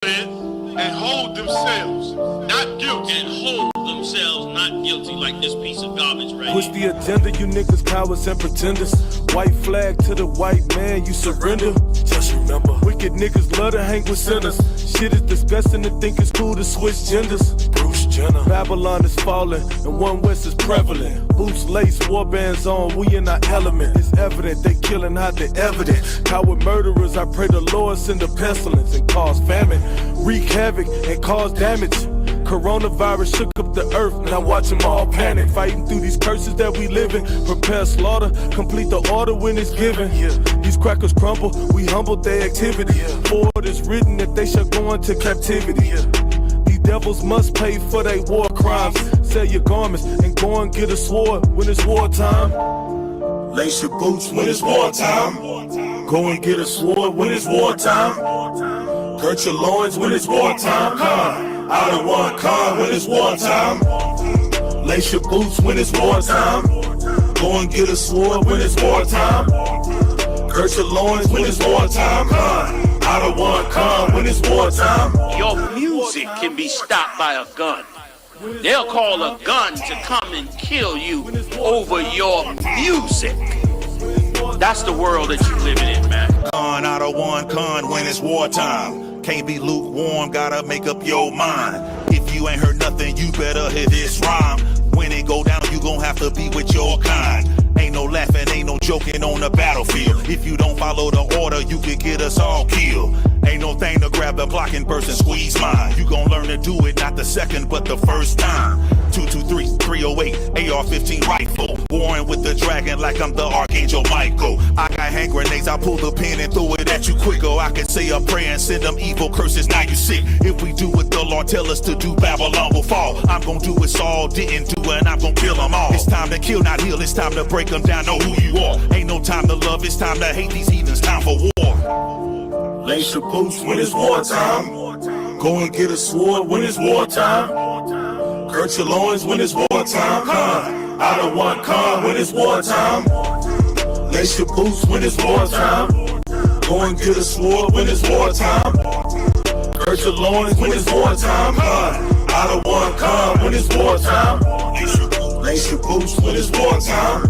and hold themselves not guilty. And hold themselves not guilty like this piece of garbage right Push here. the agenda, you niggas cowards and pretenders. White flag to the white man, you surrender. Just remember, wicked niggas love to hang with sinners. Shit is disgusting to think it's cool to switch genders. Bruce Jenner. Babylon is falling and one West is prevalent. Boots lace, war bands on, we in our element. It's evident they killing how they evident. Coward murderers, I pray the Lord send a pestilence and cause famine. Wreak havoc and cause damage. Coronavirus shook up the earth, now watch them all panic. Fighting through these curses that we live in. Prepare slaughter, complete the order when it's given. These crackers crumble, we humble their activity. For it is written that they shall go into captivity. These devils must pay for their war crimes. Sell your garments and go and get a sword when it's wartime. Lace your boots when it's wartime. Go and get a sword when it's wartime. Girt your loins when it's wartime. Out of one car when it's wartime. Lace your boots when it's wartime. Go and get a sword when it's wartime. Girt your loins when it's wartime. Out of one car when it's wartime. Your music can be stopped by a gun. They'll call a gun to come and kill you over your music. That's the world that you living in, man. Con out of one con when it's wartime. Can't be lukewarm, gotta make up your mind. If you ain't heard nothing, you better hear this rhyme. When it go down, you gon' have to be with your kind. Ain't no laughing, ain't no joking on the battlefield. If you don't follow the order, you can get us all killed. Ain't no thing to grab the block and burst and squeeze mine. You gon' learn to do it, not the second, but the first time. 223, 308, AR-15 rifle. Warring with the dragon like I'm the Archangel Michael. I got hand grenades, I pull the pin and throw it at you quicker. I can say a prayer and send them evil curses, now you sick. If we do what the Lord tell us to do, Babylon will fall. I'm gon' do what Saul didn't do and I'm gon' kill them all. It's time to kill, not heal, it's time to break them down, know who you are. Ain't no time to love, it's time to hate these heathens, time for war. Lace your boots when it's wartime. Go and get a sword when it's wartime. Girt your loins when it's wartime. Out of one car when it's wartime. Lace your boots when it's wartime. Go and get a sword when it's wartime. Girt your loins when it's wartime. Out of one car when it's wartime. Lace your boots when it's wartime.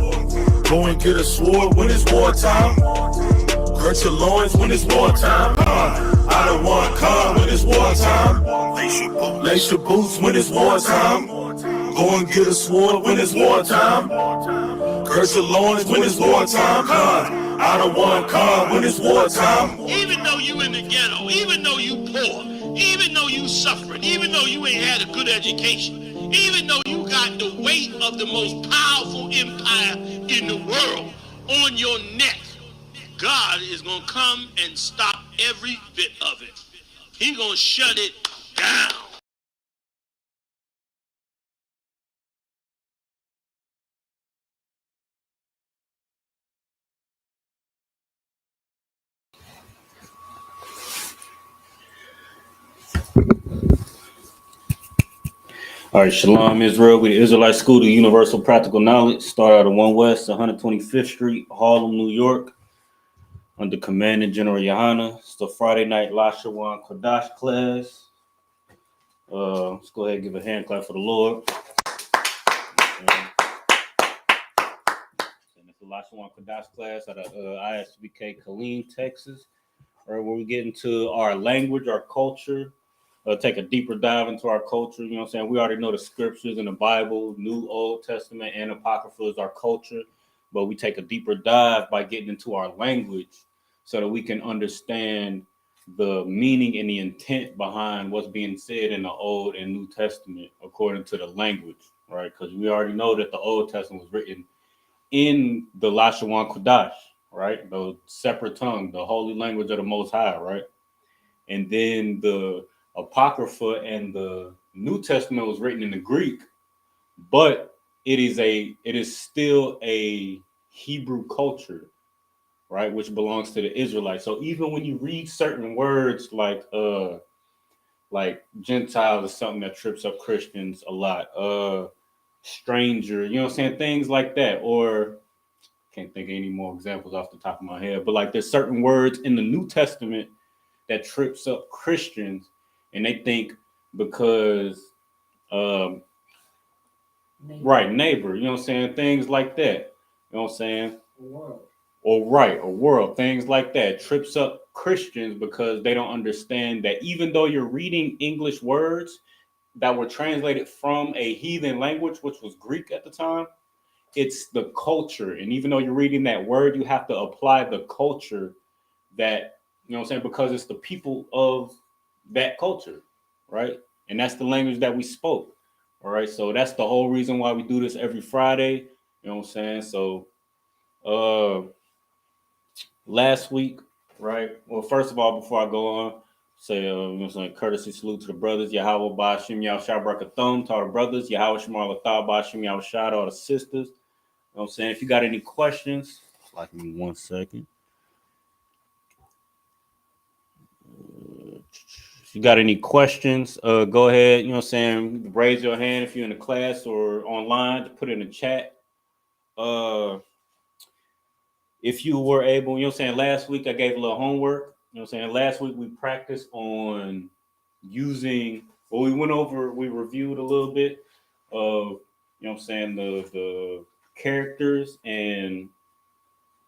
Go and get a sword when it's wartime. Girt your loins when it's wartime. Out of one car when it's wartime. Lace your boots when it's wartime. Go and get a sword when it's wartime. Girt your loins when it's wartime. Out of one car when it's wartime. Even though you in the ghetto, even though you poor, even though you suffering, even though you ain't had a good education, even though you got the weight of the most powerful empire in the world on your neck, God is going to come and stop every bit of it. He's going to shut it down. All right, Shalom Israel. We the Israelite School of Universal Practical Knowledge. Start out of 1 West, 125th Street, Harlem, New York. Under Commanding General Yohana. It's the Friday night Lashawan Qadash class. Let's go ahead and give a hand clap for the Lord. And it's the Lashawan Qadash class out of ISUPK, Killeen, Texas. All right, where we get into our language, our culture. Take a deeper dive into our culture. You know what I'm saying? We already know the scriptures in the Bible, New, Old Testament, and Apocrypha is our culture. But we take a deeper dive by getting into our language so that we can understand the meaning and the intent behind what's being said in the Old and New Testament according to the language, right? Because we already know that the Old Testament was written in the Lashawan Qadash, right? The separate tongue, the holy language of the Most High, right? And then the Apocrypha and the New Testament was written in the Greek, but it is still a Hebrew culture, right, which belongs to the Israelites. So even when you read certain words like Gentile is something that trips up Christians a lot, stranger, you know what I'm saying, things like that, or can't think of any more examples off the top of my head, but like there's certain words in the New Testament that trips up Christians, And they think because Neighbor. right, neighbor, you know what I'm saying? Things like that. You know what I'm saying? World. Or right, or world, things like that trips up Christians because they don't understand that even though you're reading English words that were translated from a heathen language, which was Greek at the time, it's the culture. And even though you're reading that word, you have to apply the culture that, you know what I'm saying, because it's the people of that culture, right? And that's the language that we spoke. All right. So that's the whole reason why we do this every Friday. You know what I'm saying? So last week, right? Well, first of all, before I go on, say, you know what I'm saying, courtesy salute to the brothers, Yahweh Bashim Yah Shabrakathum, to all the brothers, Yahweh Shemal Athah Bashim Yah Shad, all the sisters. You know what I'm saying? If you got any questions, like me 1 second. If you got any questions, go ahead, you know what I'm saying, raise your hand if you're in the class or online, to put it in the chat. If you were able, you know what I'm saying, last week I gave a little homework. You know what I'm saying? Last week we practiced on using, well, we reviewed a little bit of, you know what I'm saying, the characters and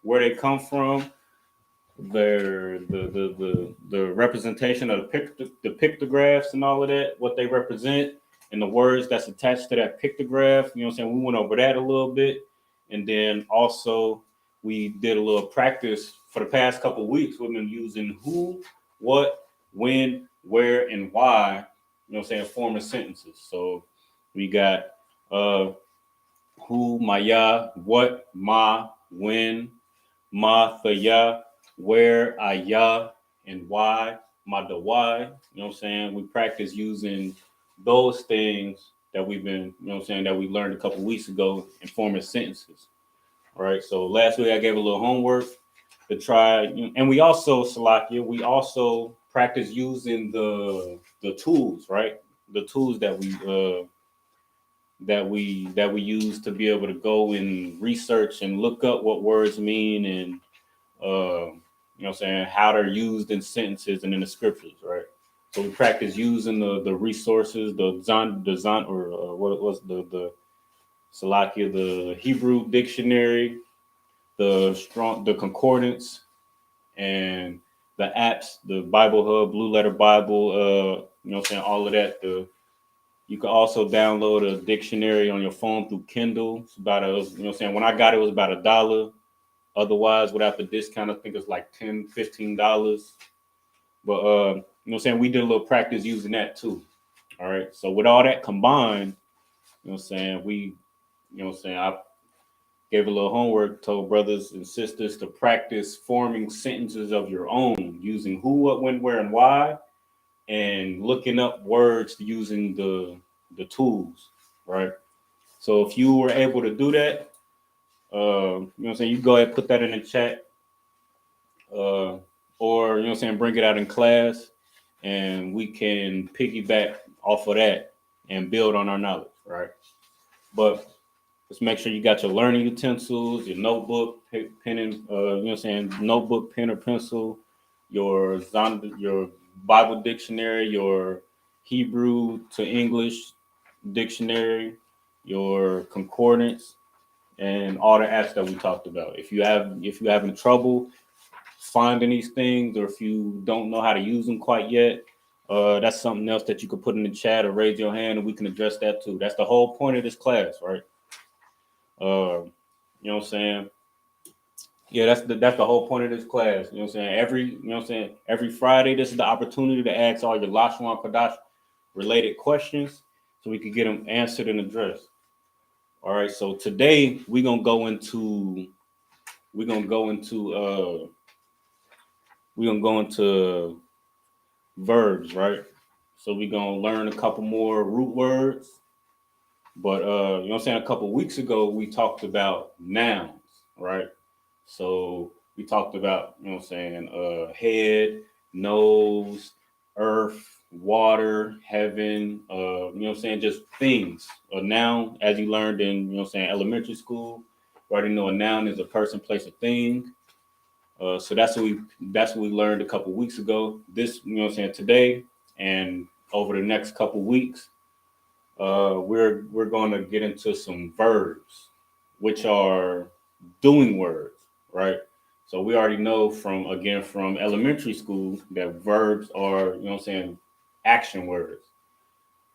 where they come from, the representation of the pictographs and all of that, what they represent, and the words that's attached to that pictograph. You know what I'm saying? We went over that a little bit. And then also we did a little practice for the past couple of weeks. We've been using who, what, when, where, and why, you know what I'm saying, forming sentences. So we got who, maya, what, ma, when, ma, thaya, where, ayah, and why, madawai. You know what I'm saying? We practice using those things that we've been, you know what I'm saying, that we learned a couple weeks ago in forming sentences. All right. So last week I gave a little homework to try, and we also, Salakia, we also practice using the tools, right? The tools that we use to be able to go and research and look up what words mean and you know what I'm saying, how they're used in sentences and in the scriptures, right? So we practice using the resources, the zan or what it was, the Salakia, the Hebrew dictionary, the concordance, and the apps, the Bible Hub, Blue Letter Bible, you know what I'm saying, all of that. You can also download a dictionary on your phone through Kindle. It's about you know what I'm saying, when I got it, it was about $1. Otherwise, without the discount, I think it's like $10, $15. But you know what I'm saying, we did a little practice using that too. All right. So with all that combined, you know what I'm saying, you know what I'm saying, I gave a little homework, told brothers and sisters to practice forming sentences of your own using who, what, when, where, and why, and looking up words using the tools, right? So if you were able to do that, you know what I'm saying, you go ahead and put that in the chat, or you know what I'm saying, bring it out in class, and we can piggyback off of that and build on our knowledge, right? But just make sure you got your learning utensils, your notebook, pen and you know what I'm saying, notebook, pen or pencil, your Bible dictionary, your Hebrew to English dictionary, your concordance, and all the apps that we talked about. If you're having trouble finding these things, or if you don't know how to use them quite yet, that's something else that you could put in the chat or raise your hand, and we can address that too. That's the whole point of this class, right? You know what I'm saying? Yeah, that's the whole point of this class. You know what I'm saying? Every Friday, this is the opportunity to ask all your Lashawan Qadash related questions so we can get them answered and addressed. All right, so today we're gonna go into verbs, right? So we're gonna learn a couple more root words. But you know what I'm saying, a couple of weeks ago we talked about nouns, right? So we talked about, you know what I'm saying, head, nose, earth, water, heaven, you know what I'm saying, just things. A noun, as you learned in, you know what I'm saying, elementary school, you already know a noun is a person, place, a thing. So that's what we learned a couple weeks ago. This, you know what I'm saying, today And over the next couple weeks, we're going to get into some verbs, which are doing words, right? So we already know from elementary school that verbs are, action words.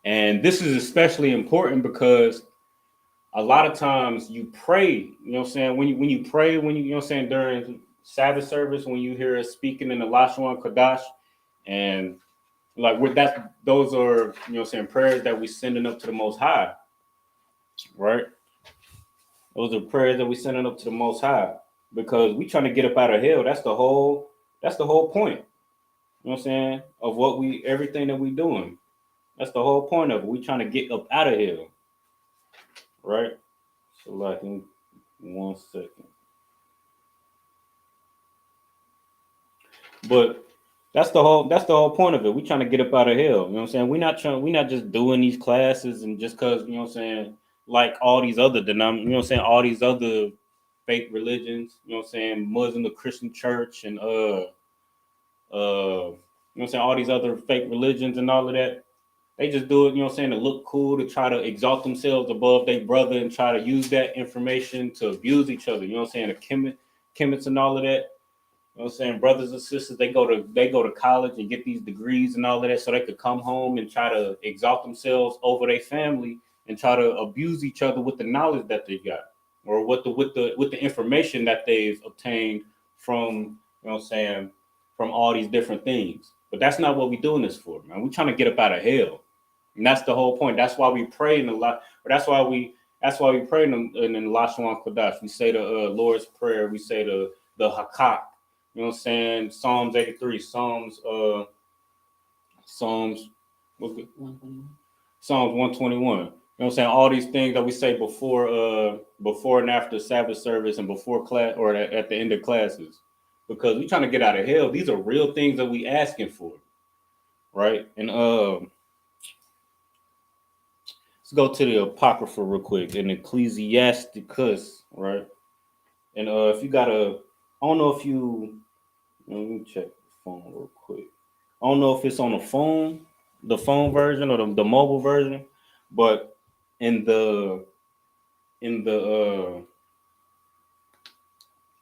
And this is especially important because a lot of times you pray, when you pray, during Sabbath service, when you hear us speaking in the Lashawan Qadash, and like those are, prayers that we sending up to the Most High, right? Those are prayers that we sending up to the Most High because we trying to get up out of hell. That's the whole point. Of everything that we doing. That's the whole point of it. We trying to get up out of hell. Right? So like in 1 second. But that's the whole point of it. We trying to get up out of hell. We're not just doing these classes and just cause, like all these other all these other fake religions, Muslim, the Christian church, and all these other fake religions and all of that. They just do it, to look cool, to try to exalt themselves above their brother and try to use that information to abuse each other. The chemists and all of that. Brothers and sisters, they go to college and get these degrees and all of that so they could come home and try to exalt themselves over their family and try to abuse each other with the knowledge that they got or with the information that they've obtained from, from all these different things. But that's not what we're doing this for, man. We're trying to get up out of hell. And that's the whole point. That's why we pray in the lot. That's why we pray in the Lashawan Qadash. We say the Lord's Prayer. We say the Hakak. Psalms 83, Psalms 121. All these things that we say before and after Sabbath service and before class or at the end of classes, because we're trying to get out of hell. These are real things that we asking for, right? And let's go to the Apocrypha real quick in Ecclesiasticus, right? And if you got I don't know if you. Let me check the phone real quick. I don't know if it's on the phone version or the mobile version, but in the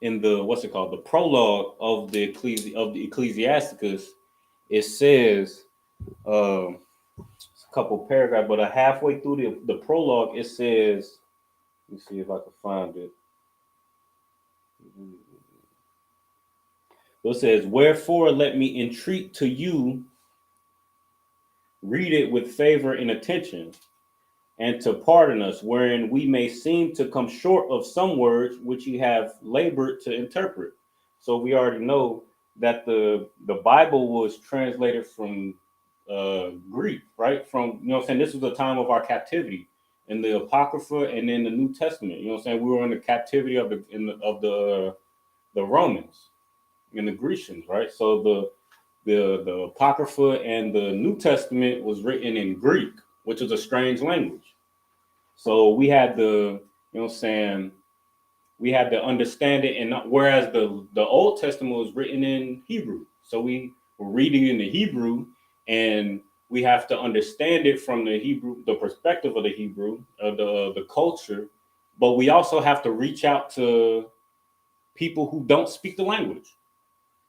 what's it called? The prologue of the Ecclesiasticus, it says it's a couple paragraphs, but halfway through the prologue, it says, let me see if I can find it. So it says, "Wherefore let me entreat to you, read it with favor and attention, and to pardon us, wherein we may seem to come short of some words which you have labored to interpret." So we already know that the Bible was translated from Greek, right? From, this was the time of our captivity in the Apocrypha and in the New Testament. We were in the captivity of the Romans and the Grecians, right? So the Apocrypha and the New Testament was written in Greek, which is a strange language. So we had we had to understand it, and whereas the Old Testament was written in Hebrew. So we were reading in the Hebrew, and we have to understand it from the perspective of the Hebrew, of the culture, but we also have to reach out to people who don't speak the language.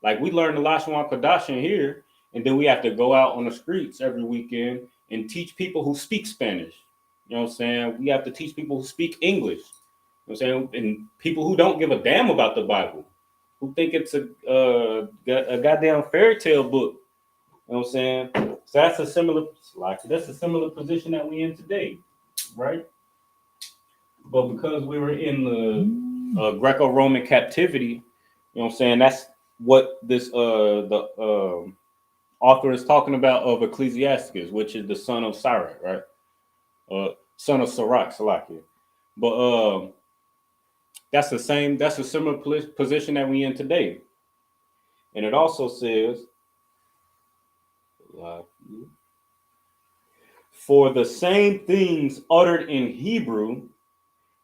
Like we learn the Lashawan Qadash in here, and then we have to go out on the streets every weekend and teach people who speak Spanish. We have to teach people who speak English. And people who don't give a damn about the Bible, who think it's a goddamn fairy tale book. So that's a similar position that we in today, right? But because we were in the Greco-Roman captivity, that's what this the author is talking about of Ecclesiasticus, which is the son of Sirach, right? Son of Sirach, Salakia. But that's a similar position that we in today. And it also says, "For the same things uttered in Hebrew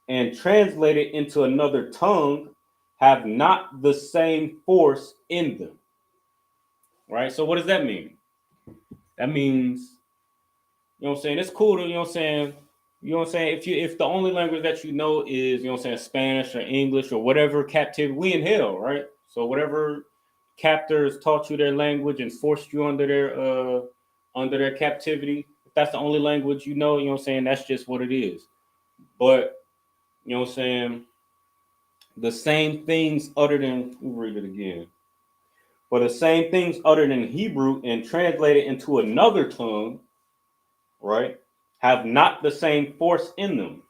and translated into another tongue have not the same force in them." Right? So what does that mean? That means, you know what I'm saying, it's cool to, you know what I'm saying, if the only language that you know is, you know what I'm saying, Spanish or English or whatever captivity, we in hell, right? So whatever captors taught you their language and forced you under their captivity, if that's the only language you know what I'm saying, that's just what it is. But you know what I'm saying, the same things other than, we'll read it again. For the same things uttered in Hebrew and translated into another tongue, right, have not the same force in them.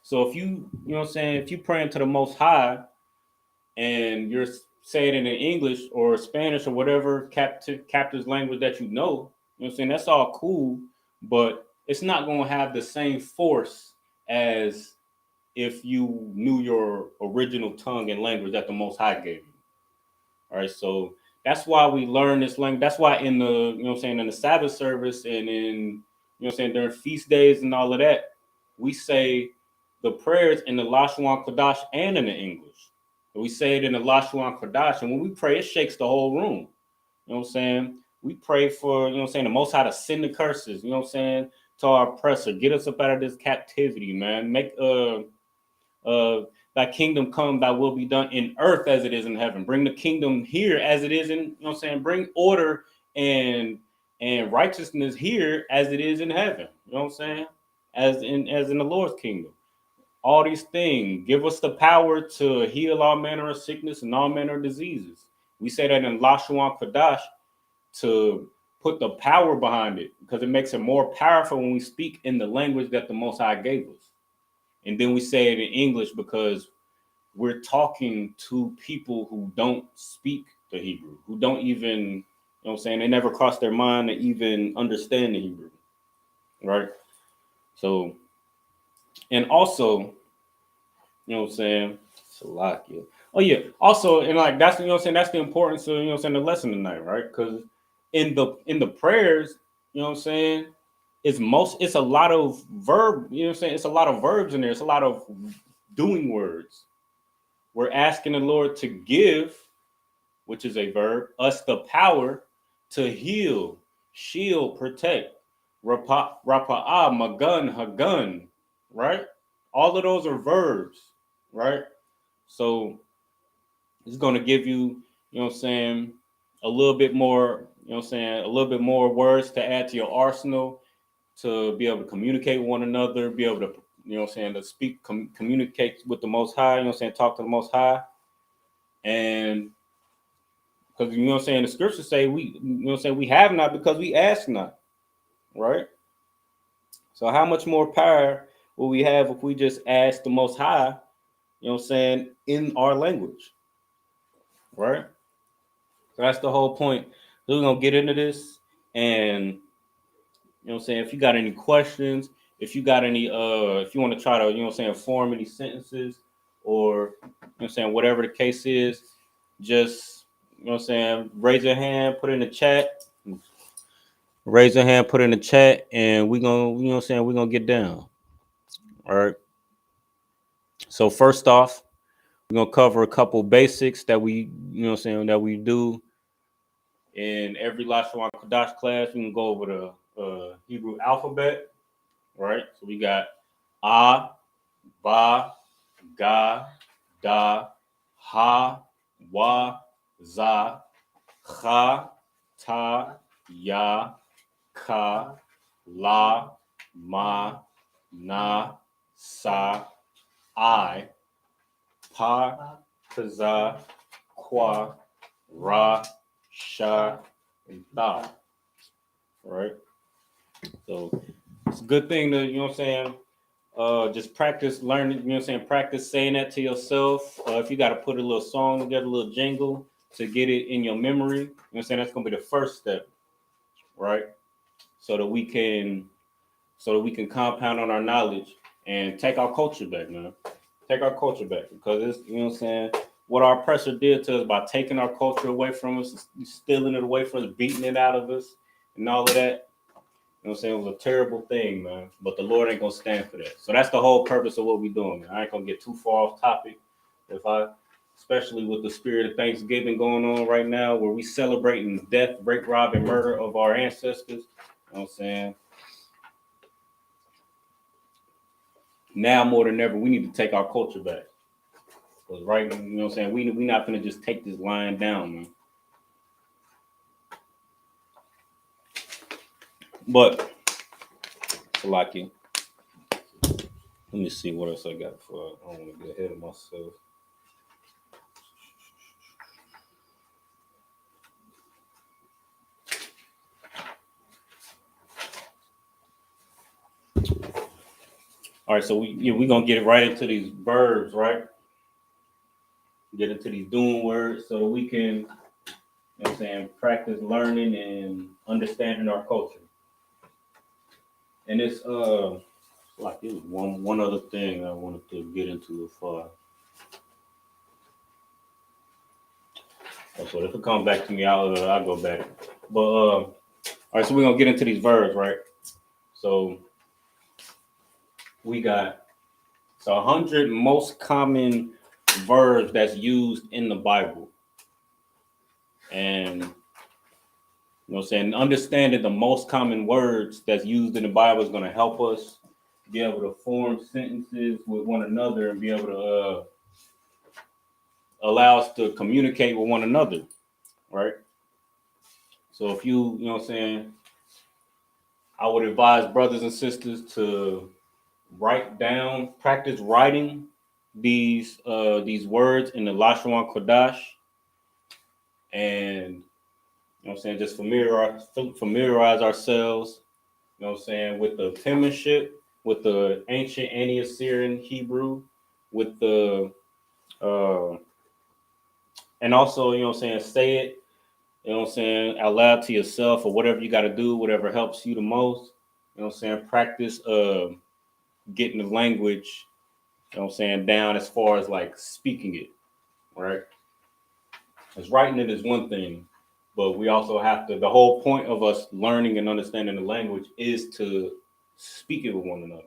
So if you know what I'm saying, if you praying to the Most High and you're saying it in English or Spanish or whatever captive's language that you know what I'm saying, that's all cool, but it's not going to have the same force as if you knew your original tongue and language that the Most High gave you. All right, so that's why we learn this language. That's why in the, you know what I'm saying, in the Sabbath service and in, you know what I'm saying, during feast days and all of that, we say the prayers in the Lashawan Qadash and in the English. We say it in the Lashawan Qadash, and when we pray, it shakes the whole room. You know what I'm saying? We pray for, you know what I'm saying, the Most High to send the curses, you know what I'm saying, to our oppressor. Get us up out of this captivity, man. Make thy kingdom come, thy will be done in earth as it is in heaven. Bring the kingdom here as it is in, you know what I'm saying, bring order and righteousness here as it is in heaven. You know what I'm saying? As in the Lord's kingdom. All these things give us the power to heal all manner of sickness and all manner of diseases. We say that in Lashawan Qadash to put the power behind it because it makes it more powerful when we speak in the language that the Most High gave us. And then we say it in English because we're talking to people who don't speak the Hebrew, who don't even, you know what I'm saying, they never crossed their mind to even understand the Hebrew, right? So, and also, you know what I'm saying, Salakia. Oh yeah, also, and like that's, you know what I'm saying, that's the importance of, you know what I'm saying, the lesson tonight, right? Because in the prayers, you know what I'm saying, it's a lot of verb, you know what I'm saying, it's a lot of verbs in there, it's a lot of doing words. We're asking the Lord to give, which is a verb, us the power to heal, shield, protect. Rapa'ah, magun, hagun, right? All of those are verbs, right? So it's going to give you, you know what I'm saying, a little bit more, you know what I'm saying, a little bit more words to add to your arsenal to be able to communicate with one another, be able to, you know what I'm saying, to speak, communicate with the Most High, you know what I'm saying, talk to the Most High. And because, you know what I'm saying, the scriptures say you know what I'm saying, we have not because we ask not, right? So how much more power will we have if we just ask the Most High, you know what I'm saying, in our language, right? So that's the whole point. So we're going to get into this, and, you know what I'm saying, if you got any questions, if you got any, if you want to try to, you know what I'm saying, form any sentences or, you know what I'm saying, whatever the case is, just, you know what I'm saying, raise your hand, put it in the chat. Raise your hand, put it in the chat, and we're going to, you know what I'm saying, we're going to get down. All right. So first off, we're going to cover a couple basics that we, you know what I'm saying, that we do in every Lashawan Qadash class. We can go over the Hebrew alphabet, right? So we got A, Ba, Ga, Da, Ha, Wa, Za, Cha, Ta, Ya, Ka, La, Ma, Na, Sa, I, Pa, Kaza, Kwa, Ra, Sha, and Tha. Right? So it's a good thing to, you know what I'm saying, just practice learning, you know what I'm saying, practice saying that to yourself. If you got to put a little song together, a little jingle to get it in your memory, you know what I'm saying, that's going to be the first step, right? So that we can compound on our knowledge and take our culture back, man. Take our culture back, because it's, you know what I'm saying, what our oppressor did to us by taking our culture away from us, stealing it away from us, beating it out of us, and all of that. You know what I'm saying? It was a terrible thing, man. But the Lord ain't gonna stand for that. So that's the whole purpose of what we're doing, man. I ain't gonna get too far off topic. If I especially with the spirit of Thanksgiving going on right now, where we celebrating death, break, rob, and murder of our ancestors. You know what I'm saying? Now more than ever, we need to take our culture back. Because right, you know what I'm saying, we not gonna just take this line down, man. But Salaki, let me see what else I got for. I don't want to get ahead of myself. All right, so we're gonna get right into these verbs, right? Get into these doing words so that we can, you know what I'm saying, practice learning and understanding our culture. And it's like it was one other thing I wanted to get into before. So if it comes back to me, I'll go back. But all right, so we're gonna get into these verbs, right? So we got 100 most common verbs that's used in the Bible. And you know what I'm saying, understanding the most common words that's used in the Bible is going to help us be able to form sentences with one another and be able to allow us to communicate with one another, right? So if you know what I'm saying, I would advise brothers and sisters to write down, practice writing these words in the Lashawan Qadash, and you know what I'm saying, just familiarize ourselves, you know what I'm saying, with the penmanship, with the ancient Anti-Assyrian Hebrew, with the and also, you know what I'm saying, say it, you know what I'm saying, out loud to yourself or whatever you got to do, whatever helps you the most. You know what I'm saying, practice getting the language, you know what I'm saying, down as far as like speaking it, right? Because writing it is one thing, but we also have to, the whole point of us learning and understanding the language is to speak it with one another,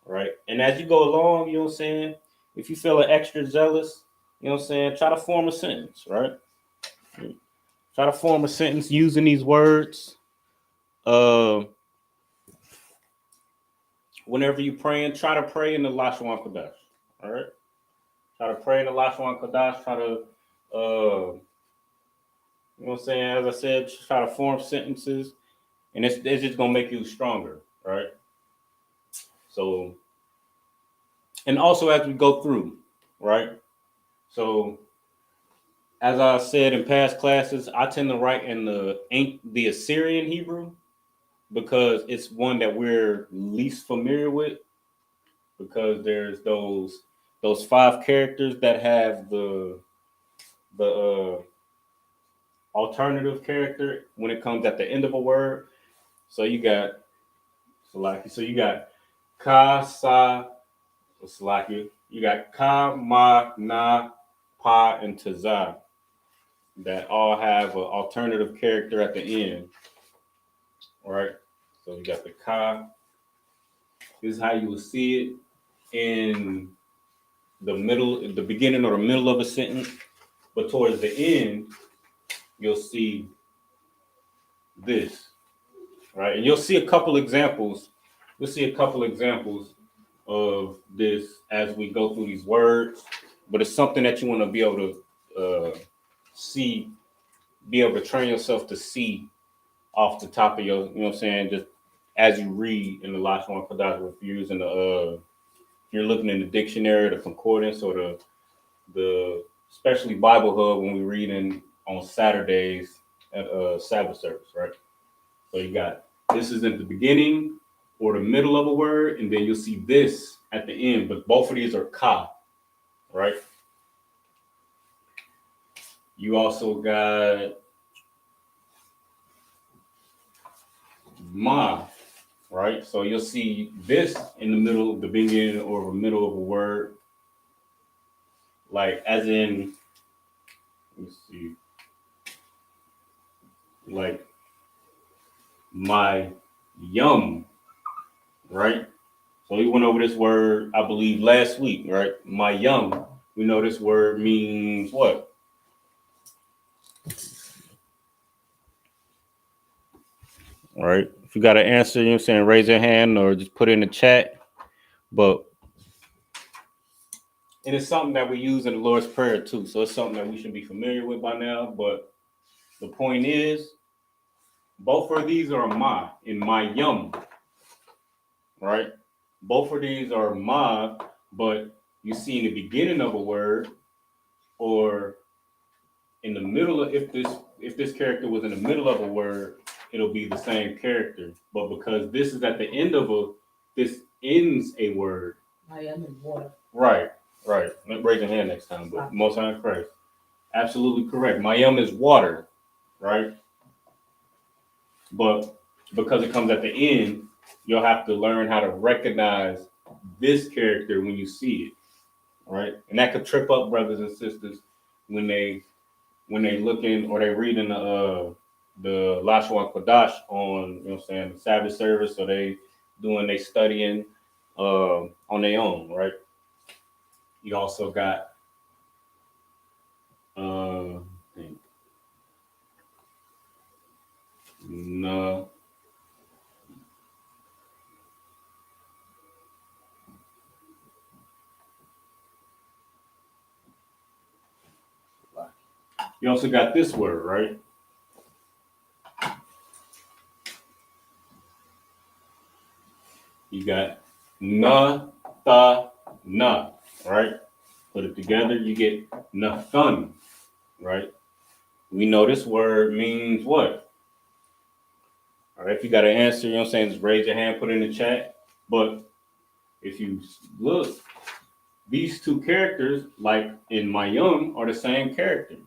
right? And as you go along, you know what I'm saying, if you feel extra jealous, you know what I'm saying, try to form a sentence, right? Try to form a sentence using these words. Whenever you're praying, try to pray in the Lashawan Qadash, all right? Try to pray in the Lashawan Qadash, try to, you know what I'm saying, as I said, try to form sentences, and it's just going to make you stronger, right? So, and also as we go through, right? So, as I said in past classes, I tend to write in the Assyrian Hebrew because it's one that we're least familiar with, because there's those 5 characters that have the alternative character when it comes at the end of a word. So you got ka, sa, Salaki. You got ka, ma, na, pa, and taza that all have an alternative character at the end. All right. So you got the ka. This is how you will see it in the beginning or the middle of a sentence. But towards the end, you'll see this, right? And you'll see a couple examples. We'll see a couple examples of this as we go through these words. But it's something that you want to be able to see, be able to train yourself to see off the top of your, you know what I'm saying, just as you read in the Lashawan Qadash. If you're using if you're looking in the dictionary, the concordance, or the especially Bible Hub when we read on Saturdays at Sabbath service, right? So you got, this is at the beginning or the middle of a word, and then you'll see this at the end, but both of these are ka, right? You also got ma, right? So you'll see this in the middle, the beginning or the middle of a word, like as in, let's see, like my yum, right? So we went over this word, I believe, last week, right? My yum, we know this word means what? All right. If you got an answer, you know what I'm saying, raise your hand or just put it in the chat. But it is something that we use in the Lord's Prayer too. So it's something that we should be familiar with by now. But the point is, both of these are ma in my yum. Right? Both of these are ma, but you see in the beginning of a word or in the middle of if this character was in the middle of a word, it'll be the same character. But because this is at the end of this ends a word. I am in water. Right. Raise your hand next time, but most high Christ. Absolutely correct. Mayam is water, right? But because it comes at the end, you'll have to learn how to recognize this character when you see it, right? And that could trip up brothers and sisters when they looking or they reading the Lashawan Qadash on, you know what I'm saying, the Sabbath service, so they studying on their own, right? You also got no. You also got this word, right? You got na, tha, na, right? Put it together, you get nathun, right? We know this word means what? All right, if you got an answer, you know what I'm saying, just raise your hand, put it in the chat. But if you look, these two characters, like in Mayum, are the same character.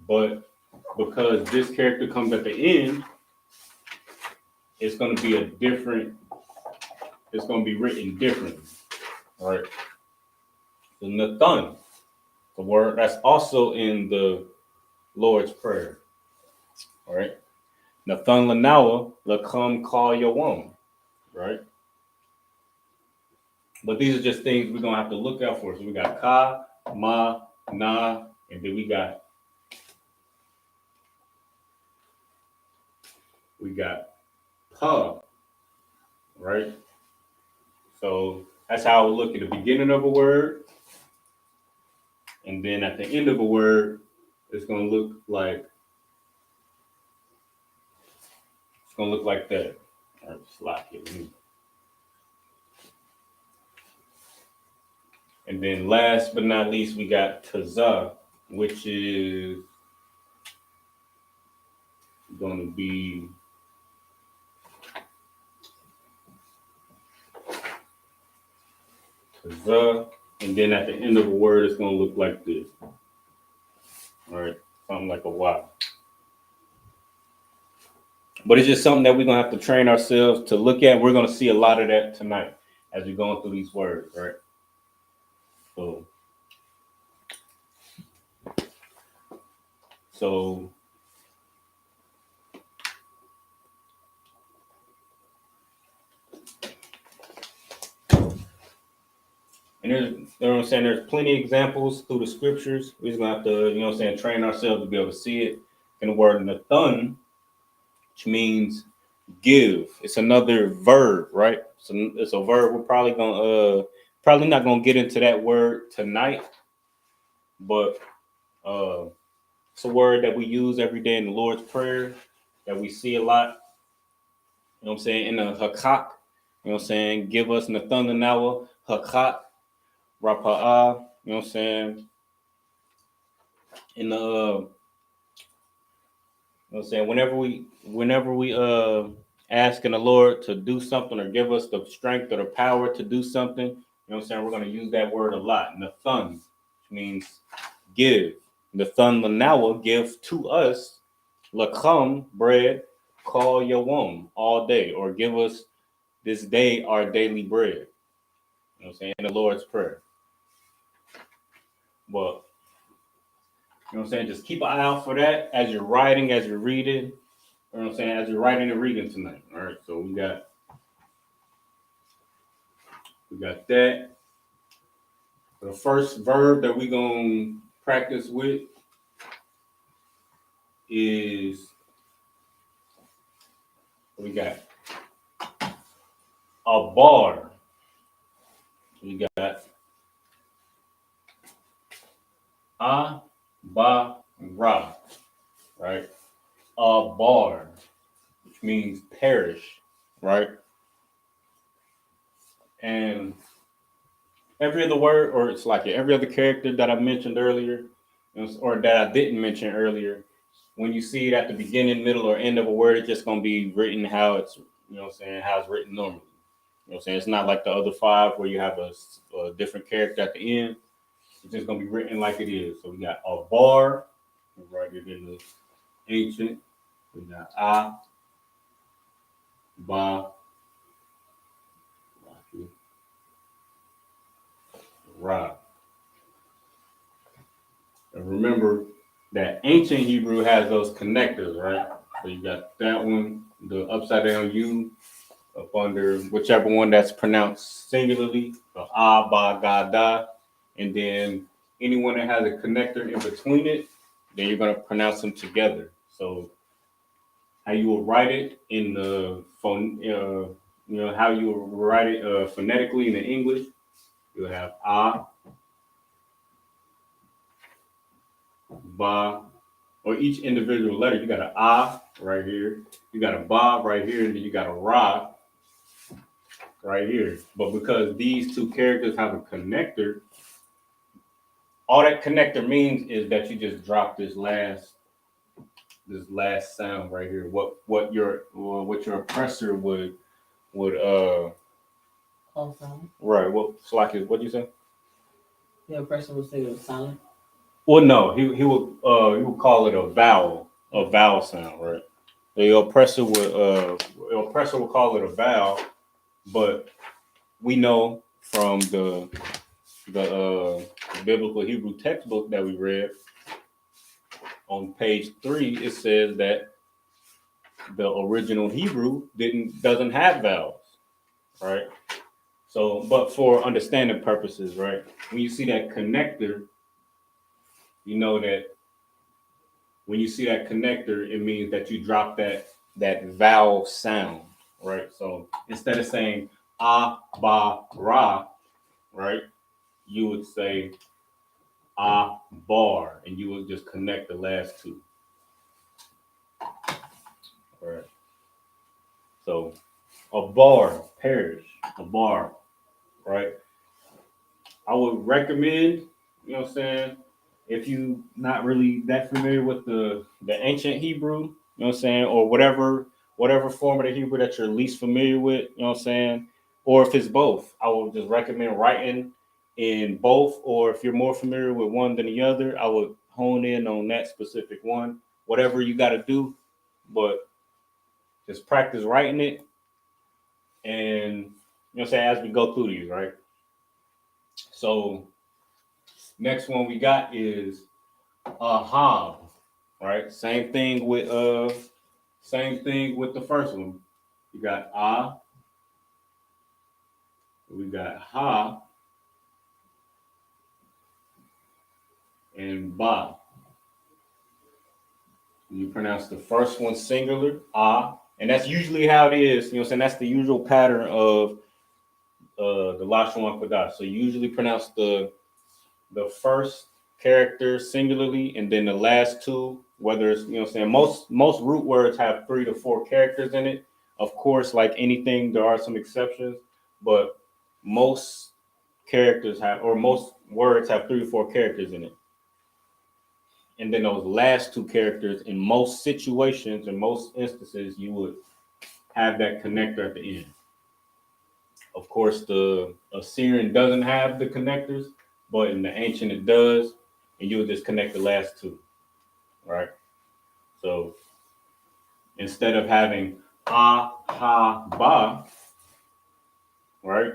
But because this character comes at the end, it's going to be it's going to be written differently. All right. The Nathan, the word that's also in the Lord's Prayer. All right. Nathan Lanawa, Lakum call your own. Right. But these are just things we're going to have to look out for. So we got Ka, Ma, Na, and then we got Pa, right? So that's how we look at the beginning of a word. And then at the end of a word, it's going to look like that. All right, slide here. And then last but not least, we got Taza, which is going to be Taza. And then at the end of a word, it's going to look like this. All right, something like a Y. But it's just something that we're going to have to train ourselves to look at. We're going to see a lot of that tonight as we're going through these words, right? So and there's, you know what I'm saying, there's plenty of examples through the scriptures. We're just going to have to, you know what I'm saying, train ourselves to be able to see it. And the word Nathan, which means give. It's another verb, right? So it's a verb. We're probably not gonna get into that word tonight, but it's a word that we use every day in the Lord's Prayer that we see a lot. You know what I'm saying? In the Hakak, you know what I'm saying? Give us Nathanawa, Hakak, Rapa'ah, you know what I'm saying? In the you know what I'm saying, whenever we asking the Lord to do something or give us the strength or the power to do something, you know what I'm saying, we're going to use that word a lot. Nathan, which means give. Nathan Lanawa, give to us. Lakum, bread, call Yawam, all day, or give us this day our daily bread. You know what I'm saying, in the Lord's Prayer. But, you know what I'm saying, just keep an eye out for that as you're writing, as you're reading. You know what I'm saying? As you're writing and reading tonight. All right. So we got that. The first verb that we're gonna practice with is we got a bar. We got a ba ra, right? A bar, which means parish, right? And every other word, or it's like every other character that I mentioned earlier, or that I didn't mention earlier, when you see it at the beginning, middle, or end of a word, it's just gonna be written how it's, how it's written normally. It's not like the other five where you have a different character at the end. It's just gonna be written like it is. So we got a bar, we write it in the ancient. We got a, ba, ra. And remember that ancient Hebrew has those connectors, right? So you got that one, the upside down U up under whichever one that's pronounced singularly, the ah, ba, ga, da, and then anyone that has a connector in between it, then you're gonna pronounce them together. So how you will write it in the phone, how you will write it phonetically in the English, you'll have ah, ba, or each individual letter. You got an ah right here, you got a ba right here, and then you got a ra right here. But because these two characters have a connector, all that connector means is that you just drop this last sound right here. What your oppressor would Also, right. What you say? the oppressor would say it was silent. Well, no, he would call it a vowel sound, right? The oppressor would call it a vowel, but we know from the biblical Hebrew textbook that we read on page 3, it says that the original Hebrew doesn't have vowels, right? So, but for understanding purposes, right? When you see that connector, you know that when you see that connector, it means that you drop that vowel sound, right? So instead of saying ah, ba, ra, right, you would say ah, bar, and you would just connect the last two. All right. So a bar, parish, a bar, right? I would recommend, if you not really that familiar with the ancient Hebrew, or whatever form of the Hebrew that you're least familiar with, or if it's both, I would just recommend writing in both, or if you're more familiar with one than the other, I would hone in on that specific one, whatever you got to do, but just practice writing it, and as we go through these, right? So next one we got is a hob, right? Same thing with the first one. You got we got ha, and ba. You pronounce the first one singular, and that's usually how it is. That's the usual pattern of the Lashawan Qadash. So you usually pronounce the first character singularly, and then the last two, whether it's most root words have 3 to 4 characters in it. Of course, like anything, there are some exceptions, but most most words have 3 to 4 characters in it. And then those last 2 characters, in most situations, in most instances, you would have that connector at the end. Of course, the Assyrian doesn't have the connectors, but in the ancient it does, and you would just connect the last 2, right? So instead of having ah, ha, ba, right?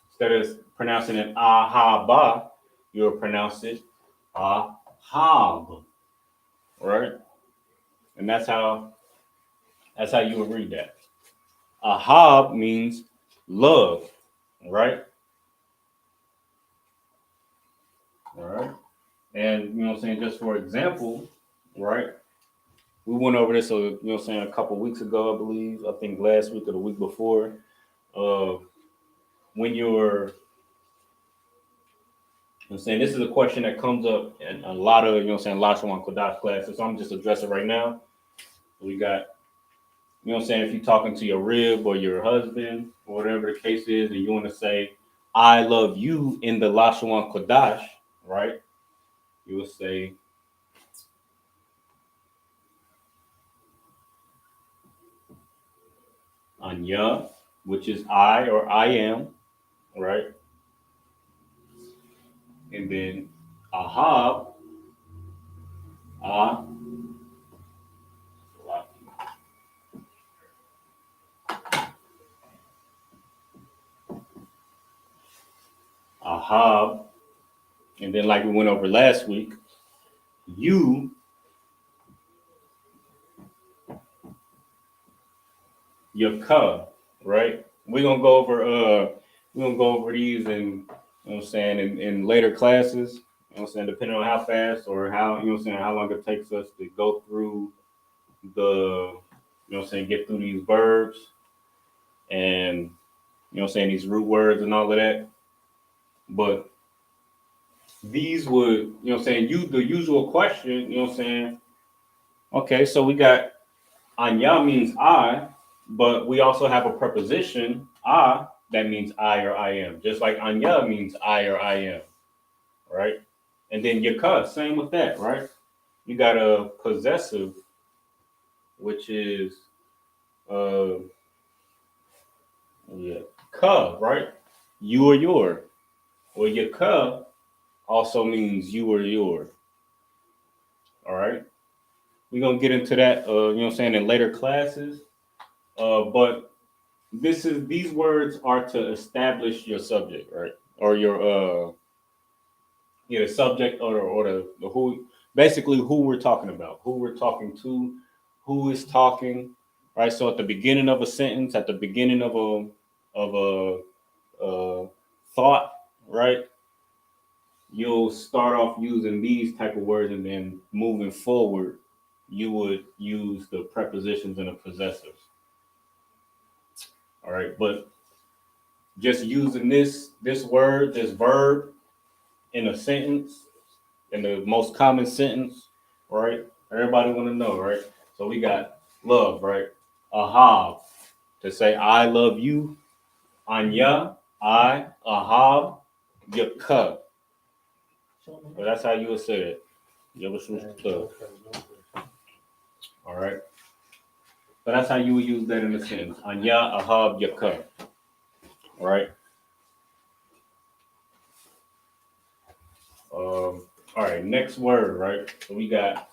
Instead of pronouncing it ah, ha, ba, you'll pronounce it ah, hab, right? And that's how you would read that. Ahab means love, right? All right. And you know what I'm saying, just for example, right? We went over this, you know what I'm saying, a couple weeks ago, I believe. I think last week or the week before. When you're, you know what I'm saying, this is a question that comes up in a lot of, you know what I'm saying, Lashawan Qadash classes. So I'm just addressing right now. We got, you know what I'm saying, if you're talking to your rib or your husband or whatever the case is, and you want to say, I love you in the Lashawan Qadash, right? You will say, Anya, which is I or I am, right? And then Ahab, Ah, Ahab, and then like we went over last week, you, Yaka, right? We're gonna go over these and, you know what I'm saying, in later classes, you know what I'm saying, depending on how fast or how, you know what I'm saying, how long it takes us to go through the, you know what I'm saying, get through these verbs and, you know what I'm saying, these root words and all of that. But these would, you know what I'm saying, the usual question, you know what I'm saying, okay, so we got Anya means I, but we also have a preposition, a, that means I or I am. Just like Anya means I or I am, right? And then Yaka, same with that, right? You got a possessive, which is ka, right? You or your. Well, Yaka also means you or your. All right. We're gonna get into that, you know what I'm saying, in later classes. But these words are to establish your subject, right? Or your subject or the who, basically who we're talking about, who we're talking to, who is talking, right? So at the beginning of a sentence, at the beginning of a thought, right? You'll start off using these type of words, and then moving forward, you would use the prepositions and the possessives. All right, but just using this word, this verb in a sentence, in the most common sentence, right? Everybody want to know, right? So we got love, right? Ahab, to say I love you. Anya, I, Ahab, Yaka. So that's how you would say it. All right. So that's how you would use that in a sentence. Anya, Ahab, Yaka. All right. All right. Next word, right? So we got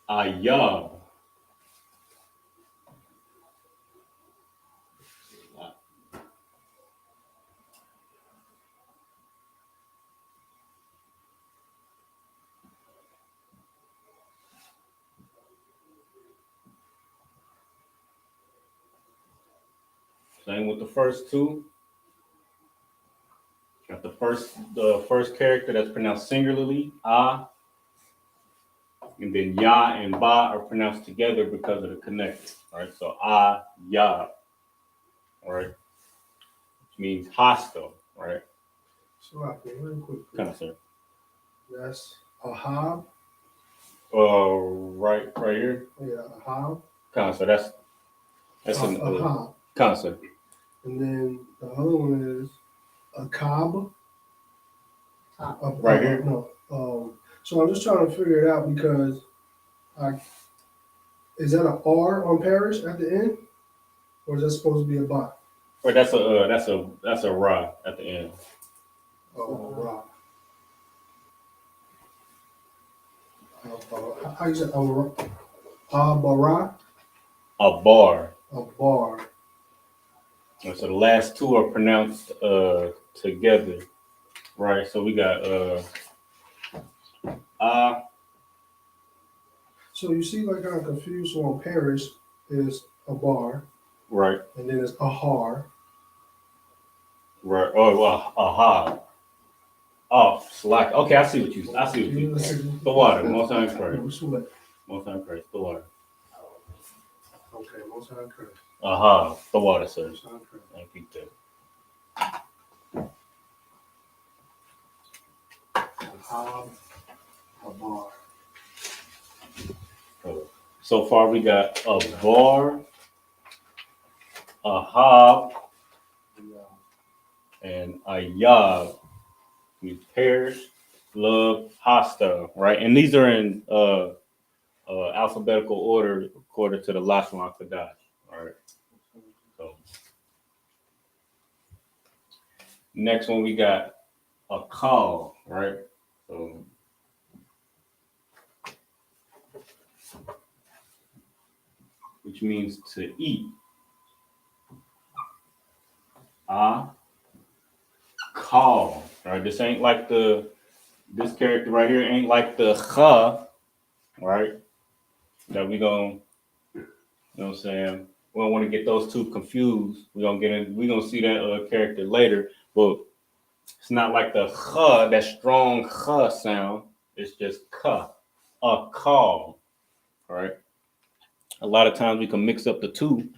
Ayah. Same with the first two. Got the first character that's pronounced singularly, ah, and then ya and ba are pronounced together because of the connection. All right, so ah, ya, all right, which means hostile, right? So, okay, real quick. Kind of, sir. That's Ahab. Right here. Yeah, Ahab. Kind of, sir. That's an Ahab. concept. And then the other one is Akab. Right here. No. So I'm just trying to figure it out because is that an R on parish at the end, or is that supposed to be a bot? Right, that's a ra at the end. Oh, ra. How you say Abara? A bar. A bar. And so the last two are pronounced together, right? So we got So you see, like I'm confused on parish. is a bar, Right. and then it's a har. Right. Oh, well, aha. Oh, slack. Okay, I see what you. The water. Most time Christ. Which one? Most time Christ. The water. Okay, most high Christ. Aha. The water, sir. Most high Christ. Thank you, sir. A bar. So far, we got a bar, a hob, and a yab. We perish, love, hostile, right? And these are in alphabetical order according to the Lashawan Qadash, all right? So next one, we got a call, right? So which means to eat. Call, right? This ain't like this character right here ain't like the cha, right? That we gonna, you know what I'm saying? We don't want to get those two confused. We're gonna see that character later, but it's not like the cha, that strong cha sound. It's just ka, a call, right? A lot of times we can mix up the two,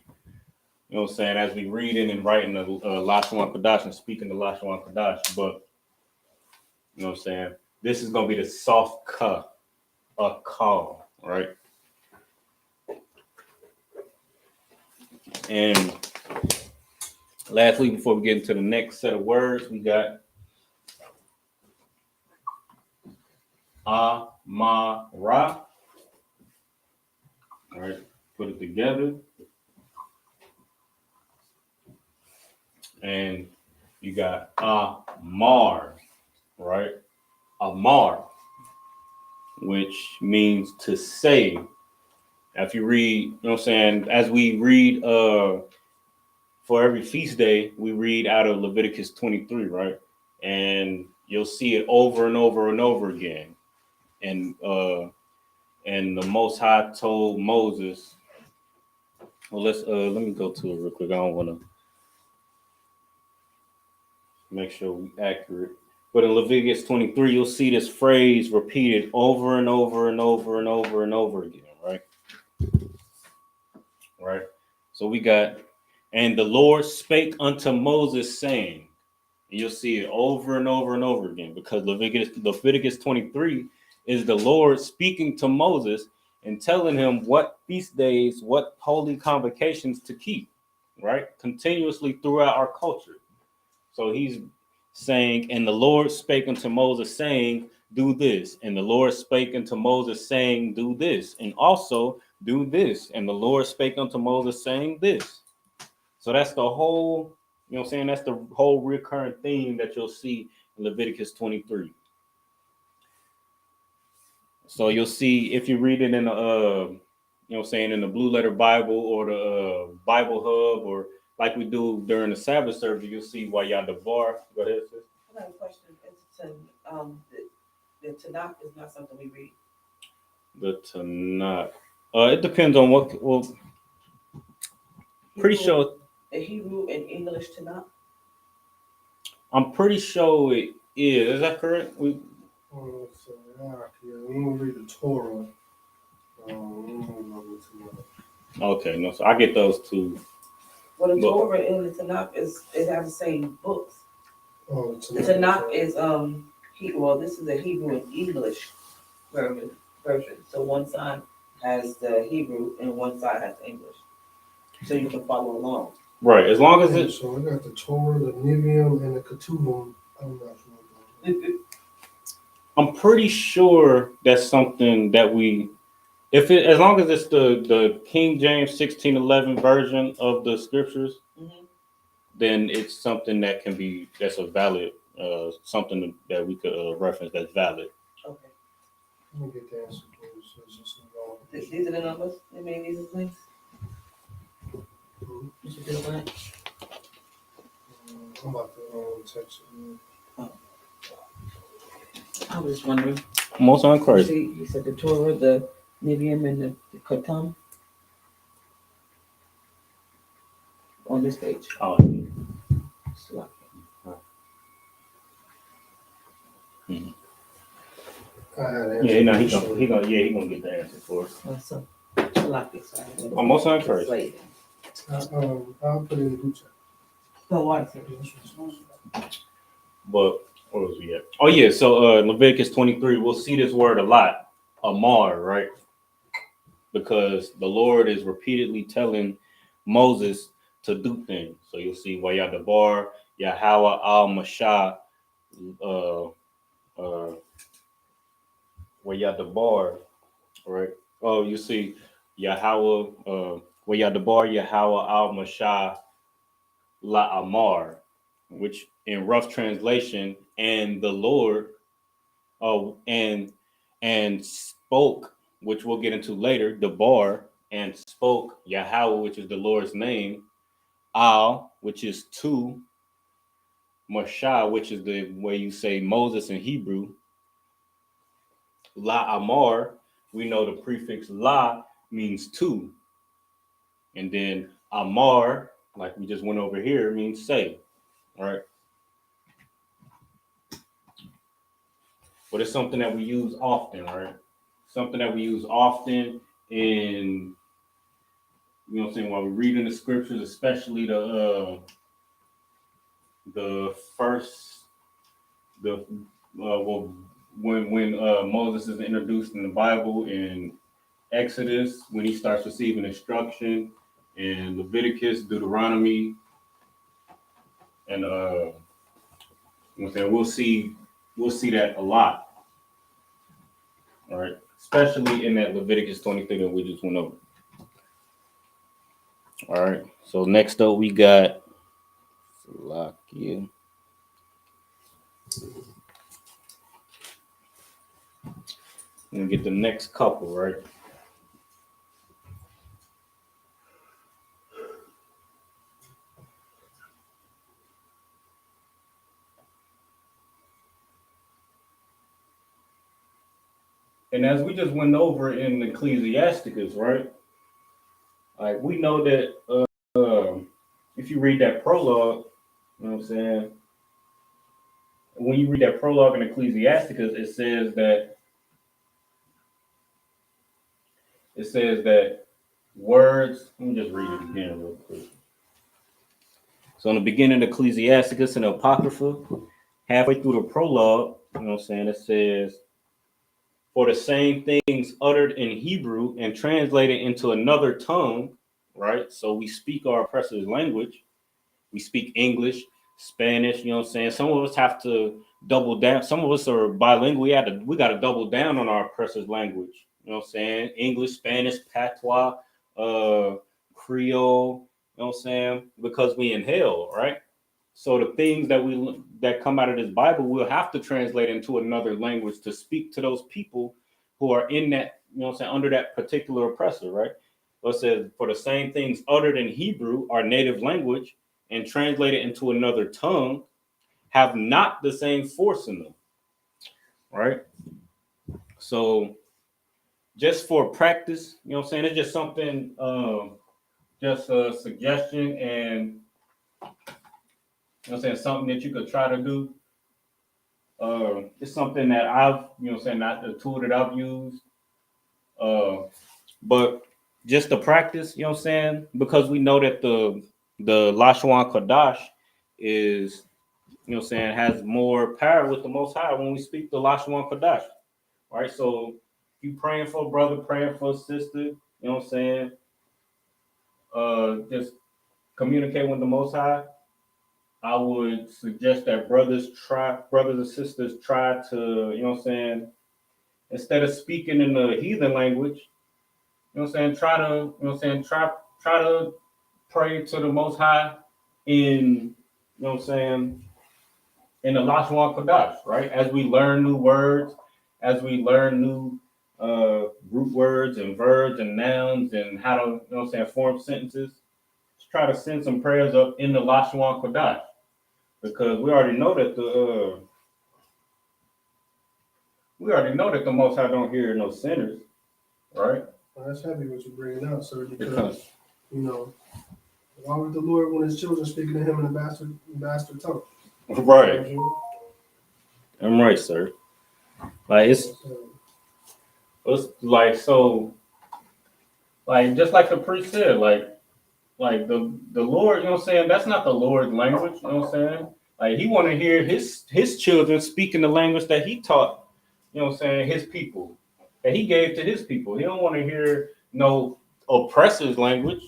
you know what I'm saying, as we reading and writing the Lashawan Qadash and speaking the Lashawan Qadash, but you know what I'm saying, this is gonna be the soft ka, a call, right? And lastly, before we get into the next set of words, we got amara. All right, put it together. And you got amar, right? Amar, which means to say. If you read, you know what I'm saying, as we read for every feast day, we read out of Leviticus 23, right? And you'll see it over and over and over again. And the Most High told Moses, well, let me go to it real quick. I don't want to make sure we're accurate. But in Leviticus 23, you'll see this phrase repeated over and over and over and over and over again, right? Right. So we got, and the Lord spake unto Moses, saying, and you'll see it over and over and over again, because Leviticus 23 is the Lord speaking to Moses and telling him what feast days, what holy convocations to keep, right? Continuously throughout our culture. So he's saying, and the Lord spake unto Moses, saying, do this. And the Lord spake unto Moses, saying, do this. And also do this. And the Lord spake unto Moses, saying this. So that's the whole, you know what I'm saying? That's the whole recurring theme that you'll see in Leviticus 23. So you'll see, if you read it in the, you know what I'm saying, in the Blue Letter Bible or the Bible Hub, or like we do during the Sabbath service, you'll see why y'all devar. Go ahead, sis. I have a question. The Tanakh is not something we read. The Tanakh. It depends on what. Well, pretty sure. The Hebrew and English Tanakh. I'm pretty sure it is. Is that correct? When we read the Torah, okay, no, so I get those two. Well, the Torah and the Tanakh it has the same books. Oh, the Tanakh is this is a Hebrew and English version. So one side has the Hebrew and one side has English, so you can follow along. Right, as long as it's. So I got the Torah, the Nevi'im, and the Ketuvim. I'm not sure. I'm pretty sure that's something that we, as long as it's the King James 1611 version of the scriptures, then it's something that can be, that's a valid, something that we could reference that's valid. Okay. Let me get the answer. These are the numbers. I mean, these are things. You should do that. I'm about to text you. I was just wondering. Most on Christ. You said the Torah, the Nevi'im, and the Ketum. this page. Oh, Slock. yeah, no, he gonna get the answer for us. So, Slock is sorry. I'm also encouraged. I'll put it in the group chat. So what? But where was we at? Oh yeah, so Leviticus 23, we'll see this word a lot, amar, right? Because the Lord is repeatedly telling Moses to do things. So you'll see Wayadabar, Yahweh al-Mashah, Wayadabar, right? Oh, you see Yahweh, Wayadabar, Yahweh al-Mashah, La Amar, which in rough translation, and the Lord, and spoke, which we'll get into later, the bar, and spoke Yahweh, which is the Lord's name, Al, which is to, Mashah, which is the way you say Moses in Hebrew, La Amar, we know the prefix La means to, and then Amar, like we just went over here, means say, all right? But it's something that we use often, right? Something that we use often in, you know what I'm saying, while we're reading the scriptures, especially the when Moses is introduced in the Bible in Exodus, when he starts receiving instruction in Leviticus, Deuteronomy, and you know what I'm saying, we'll see that a lot. All right, especially in that Leviticus 23 that we just went over. All right, so next up we got Salakia. I'm gonna get the next couple, right? And as we just went over in Ecclesiasticus, right? Like we know that if you read that prologue, you know what I'm saying? When you read that prologue in Ecclesiasticus, it says that words, let me just read it again real quick. So in the beginning of Ecclesiasticus and the Apocrypha, halfway through the prologue, you know what I'm saying, it says, for the same things uttered in Hebrew and translated into another tongue, right? So we speak our oppressor's language. We speak English, Spanish, you know what I'm saying? Some of us have to double down. Some of us are bilingual. We got to double down on our oppressor's language. You know what I'm saying? English, Spanish, Patois, Creole, you know what I'm saying? Because we inhale, right? So the things that come out of this Bible, we'll have to translate into another language to speak to those people who are in that, you know what I'm saying, under that particular oppressor, right? So it says, for the same things uttered in Hebrew, our native language, and translated into another tongue, have not the same force in them, right? So just for practice, you know what I'm saying, it's just something, just a suggestion, and you know what I'm saying, something that you could try to do. It's something that I've, you know what I'm saying, not the tool that I've used, but just to practice, you know what I'm saying, because we know that the Lashawan Qadash is, you know what I'm saying, has more power with the Most High when we speak the Lashawan Qadash, right? So if you praying for a brother, praying for a sister, you know what I'm saying, just communicate with the Most High. I would suggest that brothers and sisters try to, you know what I'm saying, instead of speaking in the heathen language, you know what I'm saying, try to, you know what I'm saying, try to pray to the Most High in, you know what I'm saying, in the Lashawan Qadash, right? As we learn new words, as we learn new root words and verbs and nouns and how to, you know what I'm saying, form sentences, let's try to send some prayers up in the Lashawan Qadash. Because we already know that the Most High don't hear no sinners, right? Well, that's heavy what you're bringing out, sir, because, you know, Why would the Lord want his children speaking to him in a bastard tongue? Right. You know I'm right, sir. Like what I'm saying? it's like so like just like the priest said, like the Lord, you know what I'm saying? That's not the Lord's language, you know what I'm saying? Like he want to hear his children speaking the language that he taught, you know what I'm saying, his people, that he gave to his people. He don't want to hear no oppressor's language.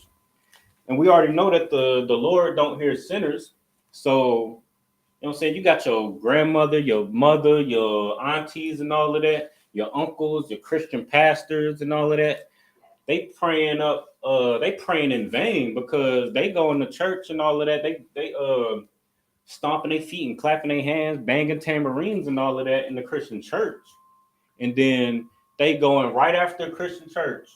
And we already know that the Lord don't hear sinners. So, you know what I'm saying, you got your grandmother, your mother, your aunties and all of that, your uncles, your Christian pastors and all of that. They praying in vain because they going to church and all of that. They stomping their feet and clapping their hands, banging tambourines and all of that in the Christian church. And then they going right after Christian church.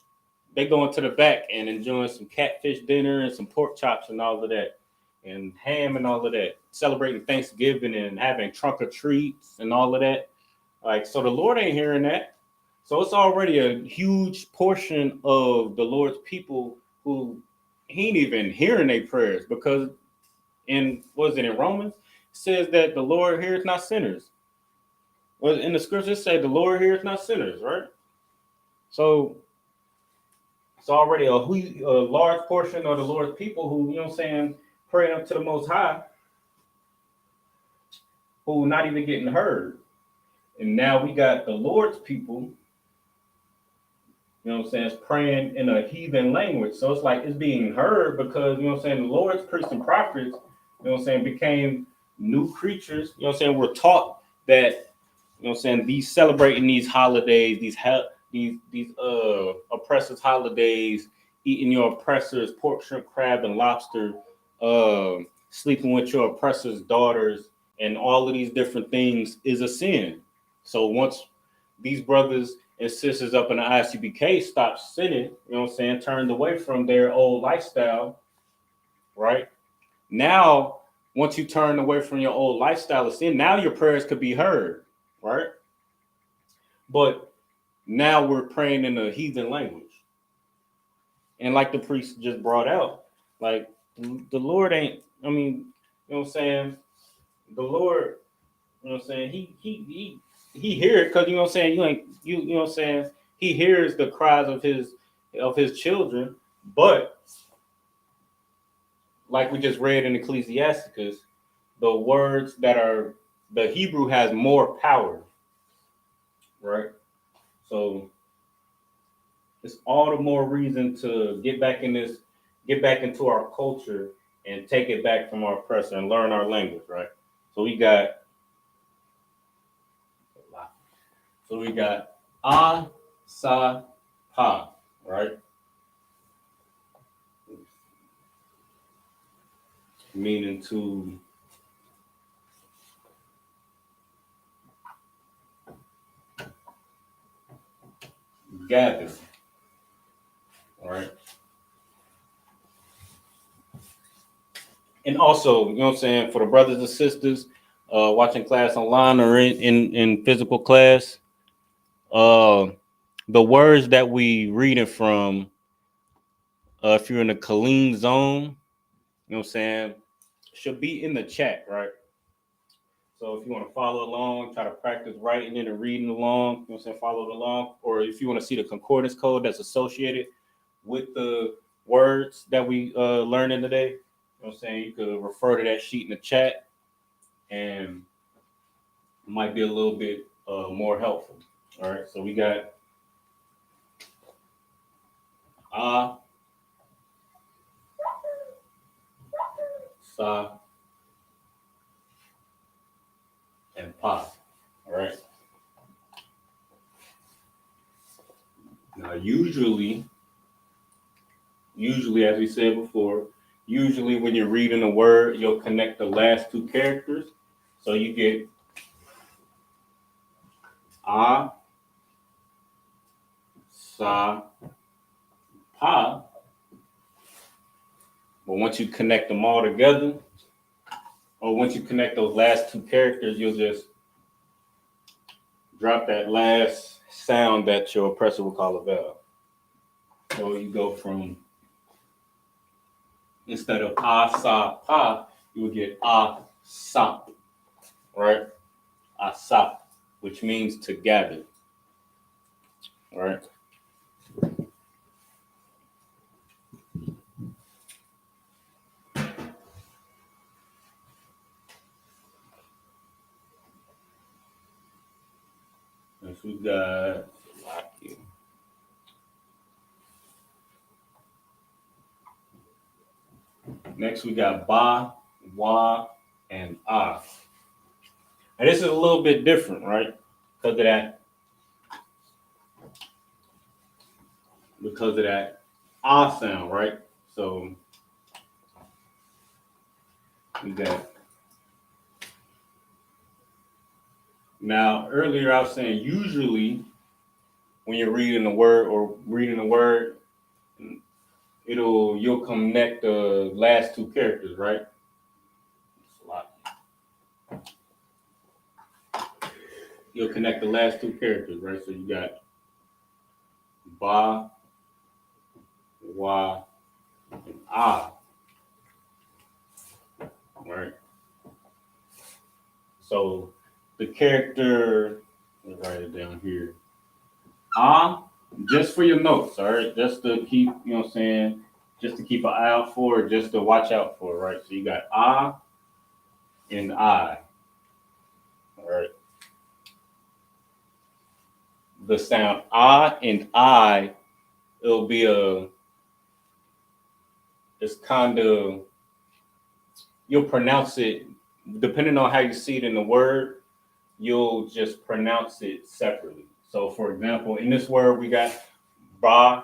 They going to the back and enjoying some catfish dinner and some pork chops and all of that, and ham and all of that, celebrating Thanksgiving and having trunk or treats and all of that. Like, so the Lord ain't hearing that. So it's already a huge portion of the Lord's people who he ain't even hearing their prayers because in Romans, it says that the Lord hears not sinners. Well, in the scriptures say the Lord hears not sinners, right? So it's already a large portion of the Lord's people who, you know what I'm saying, praying up to the Most High, who not even getting heard. And now we got the Lord's people, you know what I'm saying, it's praying in a heathen language. So it's like it's being heard because, you know what I'm saying, the Lord's priests and prophets, you know what I'm saying, became new creatures. You know what I'm saying, we're taught that, you know what I'm saying, these celebrating these holidays, these oppressors holidays, eating your oppressors pork, shrimp, crab, and lobster, sleeping with your oppressors' daughters, and all of these different things is a sin. So once these brothers and sisters up in the ISUPK stopped sinning, you know what I'm saying, turned away from their old lifestyle, right? Now, once you turn away from your old lifestyle of sin, now your prayers could be heard, right? But now we're praying in a heathen language. And like the priest just brought out, like the Lord ain't, I mean, you know what I'm saying? The Lord, you know what I'm saying, he hears because you know what I'm saying, you know what I'm saying, he hears the cries of his children, but like we just read in Ecclesiasticus, the words that are the Hebrew has more power, right? So it's all the more reason to get back into our culture and take it back from our oppressor and learn our language, right? So we got a, sa, pa, right? Meaning to gather, all right? And also, you know what I'm saying, for the brothers and sisters watching class online or in physical class, the words that we reading from, if you're in the Colleen zone, you know what I'm saying, should be in the chat, right? So if you want to follow along, try to practice writing it and reading along, you know what I'm saying, follow it along. Or if you want to see the concordance code that's associated with the words that we learning today, you know what I'm saying, you could refer to that sheet in the chat and it might be a little bit more helpful. All right, so we got sa, and pa. All right. Now, usually, as we said before, usually when you're reading a word, you'll connect the last two characters. So you get a, sa, pa. But once you connect them all together, or once you connect those last two characters, you'll just drop that last sound that your oppressor will call a vowel. So you go from instead of asapa, you would get asa, right? Asa, which means to gather, right? Next we got Next we got ba, wa, and ah. And this is a little bit different, right? Because of that ah sound, right? So we got. Now earlier I was saying usually when you're reading a word, you'll connect the last two characters, right? It's a lot. You'll connect the last two characters, right? So you got ba, wa, and ah, right? So the character, let's write it down here. Ah, just for your notes, all right? Just to keep, you know what I'm saying? Just to keep an eye out for, just to watch out for, right? So you got ah and I, all right? The sound ah and I, it'll be it's kind of, you'll pronounce it, depending on how you see it in the word, you'll just pronounce it separately. So for example, in this word, we got ba,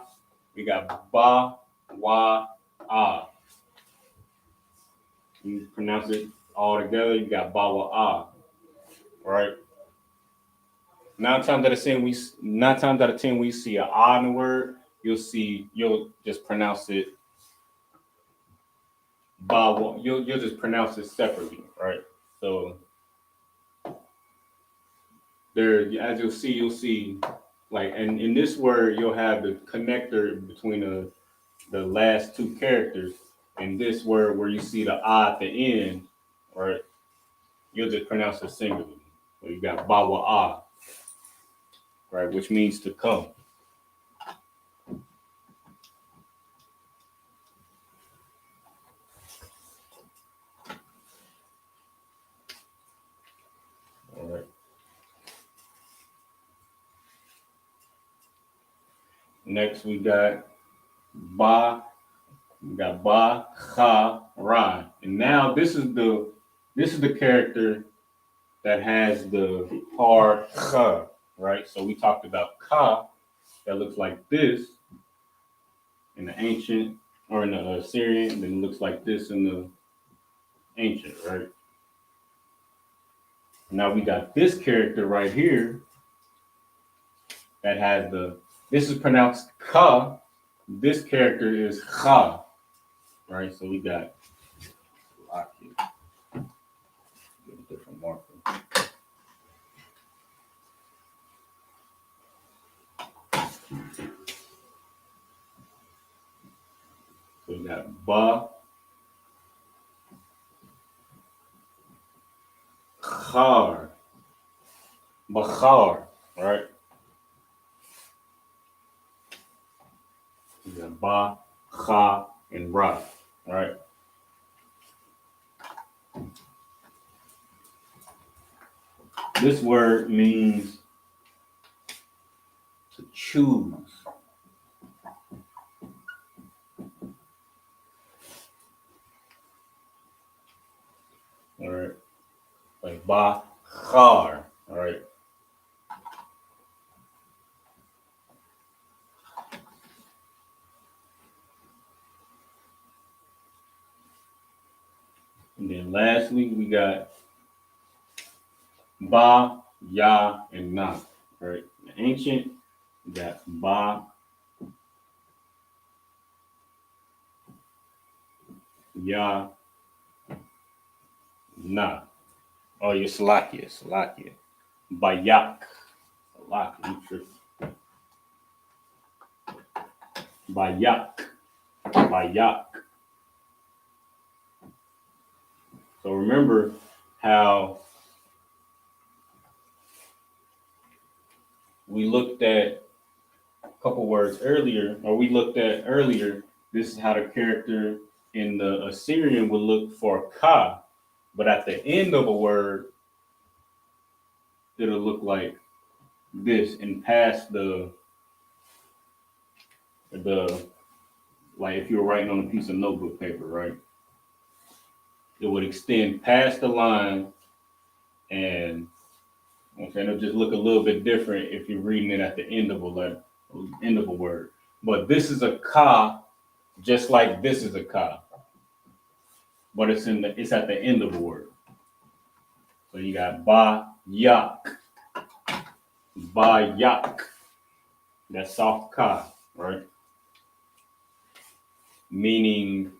wa, ah. You pronounce it all together, you got ba, wa, ah, right? Nine times out of ten, we see an ah in the word, you'll just pronounce it ba, wa, you'll just pronounce it separately, right? So there, as you'll see, like, and in this word, you'll have the connector between the last two characters. And this word where you see the ah at the end, right? You'll just pronounce it singularly. So you got ba wa ah, right? Which means to come. All right. Next we got ba. We got ba, cha, ra. And now this is the character that has the hard cha, right? So we talked about ka that looks like this in the ancient or in the Assyrian, and then it looks like this in the ancient, right? Now we got this character right here that has this is pronounced ka. This character is cha, right? So we got lock here. Get a different marker. So we got ba, khar, bakhar, right? We got ba, kha, and ra, right? This word means to choose. All right. Like ba, khar, all right? And then lastly, we got ba, ya, and na, right? The ancient, we got ba, ya, na. Oh, you're Salakia. Bayak. Salakia. Bayak. So remember how we looked at a couple words earlier, this is how the character in the Assyrian would look for ka, but at the end of a word, it'll look like this and past the like if you were writing on a piece of notebook paper, right? It would extend past the line, and okay, it'll just look a little bit different if you're reading it at the end of a letter, end of a word. But this is a ka, just like this is a ka, but it's at the end of a word. So you got ba yak, that's soft ka, right? Meaning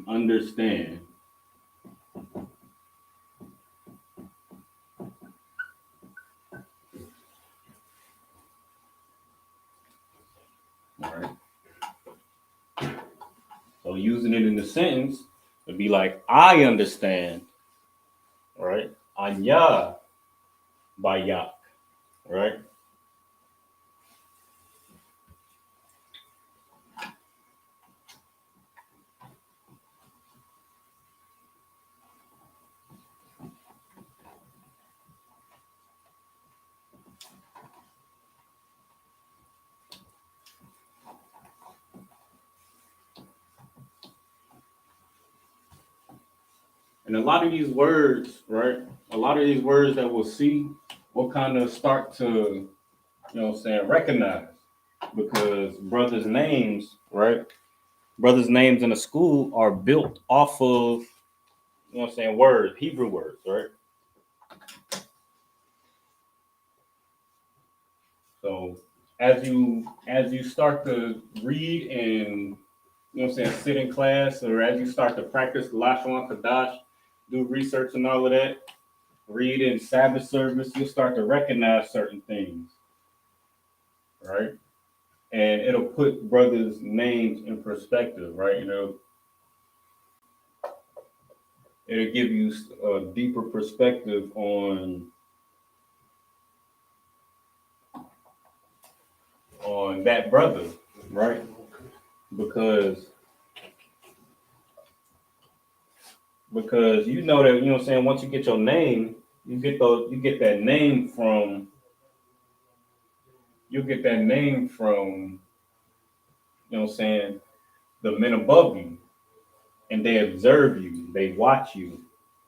understand. All right. So using it in the sentence, it'd be like, I understand, right? Anya bayak, right? And a lot of these words, right? A lot of these words that we'll see, we'll kind of start to, recognize, because brothers' names, right? Brothers' names in a school are built off of, words, Hebrew words, right? So as you start to read and sit in class, or as you start to practice Lashawan, Qadash, do research and all of that, read in Sabbath service, you'll start to recognize certain things, right? And it'll put brothers' names in perspective, right? It'll give you a deeper perspective on that brother, right? Because you know that, once you get your name, you get that name from the men above you, and they observe you, they watch you,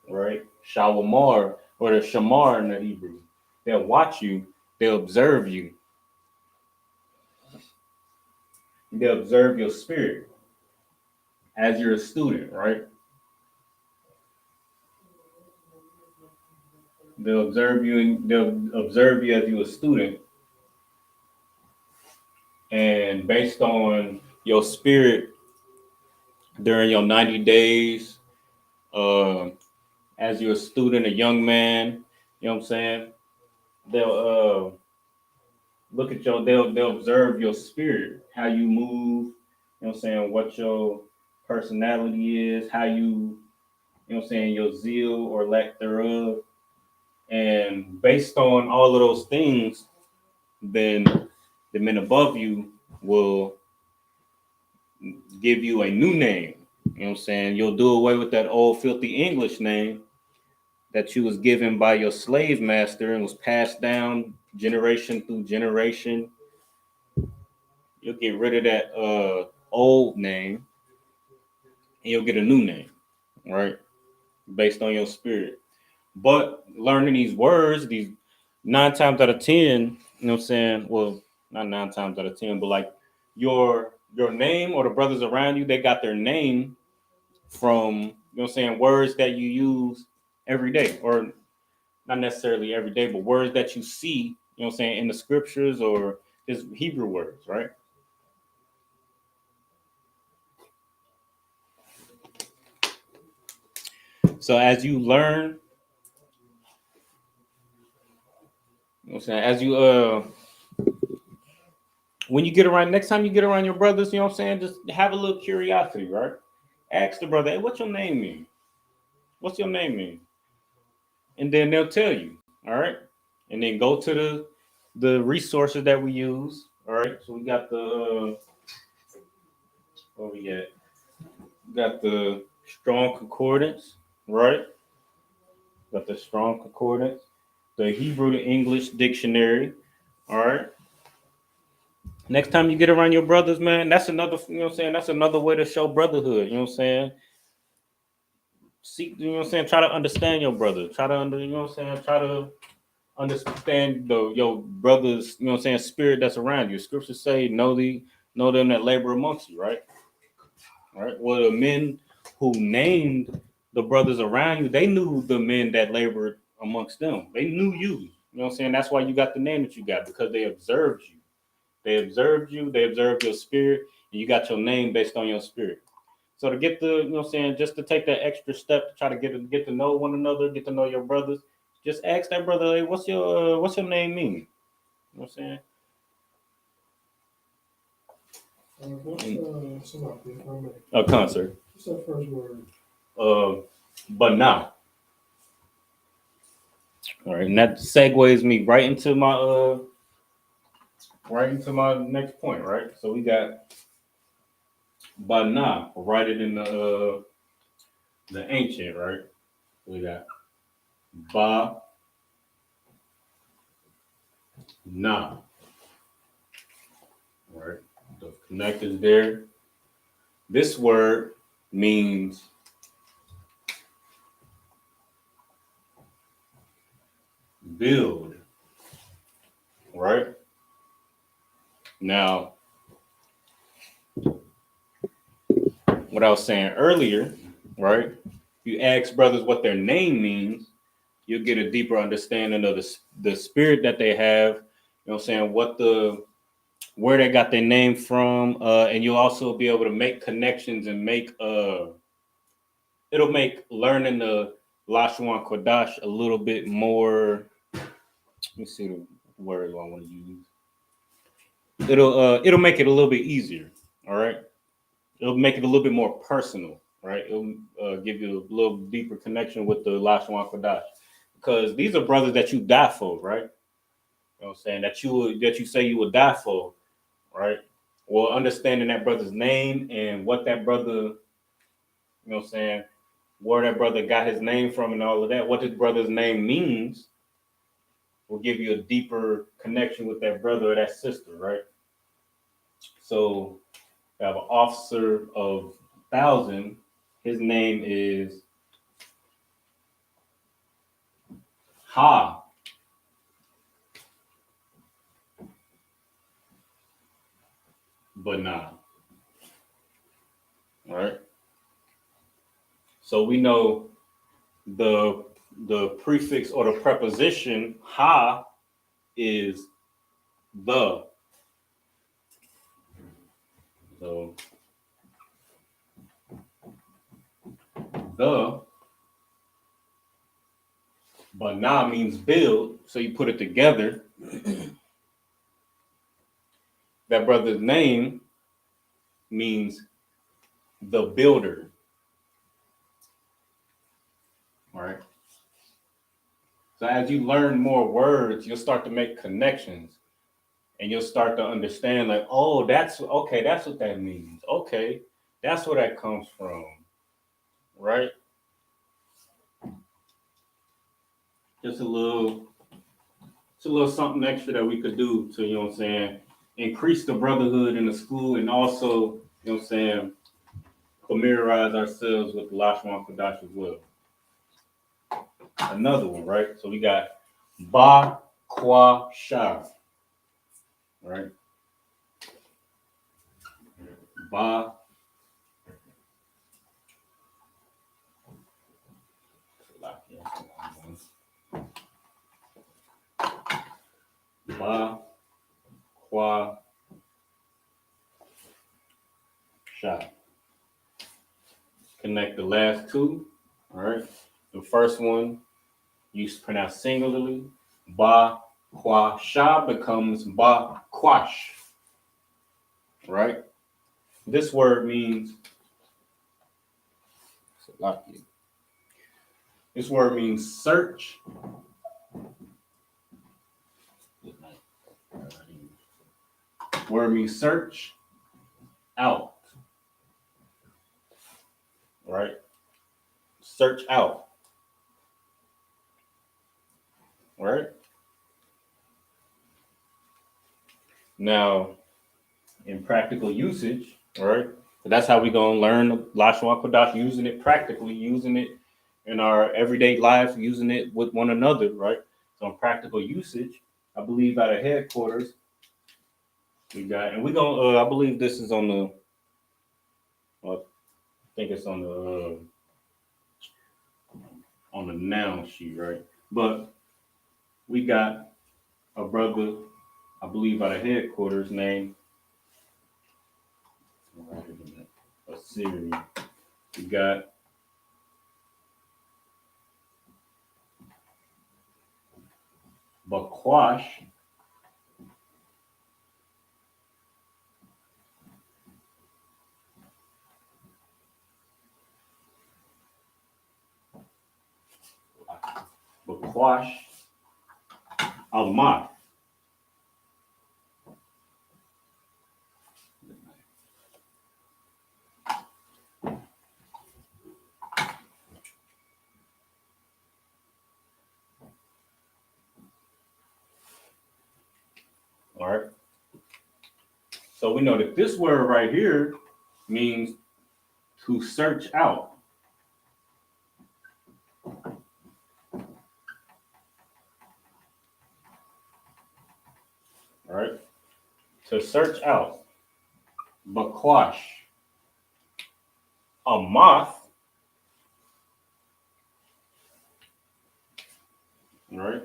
right? Shalamar, or the shamar in the Hebrew. They'll watch you, they'll observe you. They'll observe your spirit as you're a student, right? They'll observe you as you're a student. And based on your spirit during your 90 days, as you're a student, a young man, they'll they'll observe your spirit, how you move, what your personality is, how you, your zeal or lack thereof. And based on all of those things, then the men above you will give you a new name. You'll do away with that old filthy English name that you was given by your slave master and was passed down generation through generation. You'll get rid of that old name and you'll get a new name, right? Based on your spirit. But learning these words, these 9 times out of 10, well, not 9 times out of 10, but like your name or the brothers around you, they got their name from, words that you use every day, or not necessarily every day, but words that you see, in the scriptures, or just Hebrew words, right? So as you learn, when you get around, next time you get around your brothers, just have a little curiosity, right? Ask the brother, hey, what's your name mean? What's your name mean? And then they'll tell you. All right. And then go to the resources that we use. All right. So we got the what we got? We got the Strong Concordance, right? Got the Strong Concordance, the Hebrew to English Dictionary. All right. Next time you get around your brothers, man, that's another, you know what I'm saying? That's another way to show brotherhood. You know what I'm saying? Seek, you know what I'm saying? Try to understand your brother. Try to you know what I'm saying? Try to understand your brother's, you know what I'm saying, spirit that's around you. Scriptures say, know them that labor amongst you, right? All right. Well, the men who named the brothers around you, they knew the men that labored amongst them. They knew you. You know what I'm saying? That's why you got the name that you got, because they observed you. They observed you, they observed your spirit, and you got your name based on your spirit. So to get the, you know what I'm saying, just to take that extra step to try to get to know one another, get to know your brothers, just ask that brother, hey, what's your name mean? You know what I'm saying? A concert. What's that first word? But now. All right, and that segues me right into my next point, right? So we got Bana, write it in the ancient, right? We got Ba Na. All right, the connectors there. This word means build, right? Now, what I was saying earlier, right? You ask brothers what their name means, you'll get a deeper understanding of the spirit that they have. You know what I'm saying? Where they got their name from, and you'll also be able to make connections and it'll make learning the Lashawan Qadash a little bit more. Let me see the word I want to use. It'll make it a little bit easier. All right. It'll make it a little bit more personal, right? It'll give you a little deeper connection with the Lashawan Qadash, because these are brothers that you die for, right? You know what I'm saying? That you say you would die for, right? Well, understanding that brother's name and what that brother, you know what I'm saying, where that brother got his name from and all of that, what his brother's name means, will give you a deeper connection with that brother or that sister, right? So I have an officer of 1,000. His name is Ha. But nah. All right. So we know the prefix or the preposition ha is the. So the, but now means build. So you put it together. That brother's name means the builder. All right. So as you learn more words, you'll start to make connections, and you'll start to understand, like, oh, that's okay. That's what that means. Okay, that's where that comes from, right? Just a little something extra that we could do to, you know what I'm saying, increase the brotherhood in the school, and also, you know what I'm saying, familiarize ourselves with the Lashawan Qadash as well. Another one, right? So we got Ba Kwa Sha, right? Ba. Ba Kwa Sha. Connect the last two. All right. The first one you pronounce singularly. Ba Kwa Sha becomes Ba Kwash. Right? This word means This word means search. Word means search out. Right? Search out. Right? Now, in practical usage, right? That's how we're going to learn Lashawan Qadash, using it practically, using it in our everyday lives, using it with one another, right? So in practical usage, I believe at a headquarters, we got, and we're going to, I believe this is on the, well, I think it's on the noun sheet, right? But we got a brother, I believe at a headquarters named Assyria. We got Bakwash. Bakwash Almat. All right. So we know that this word right here means to search out. All right. To search out. Bakwash. A moth. All right.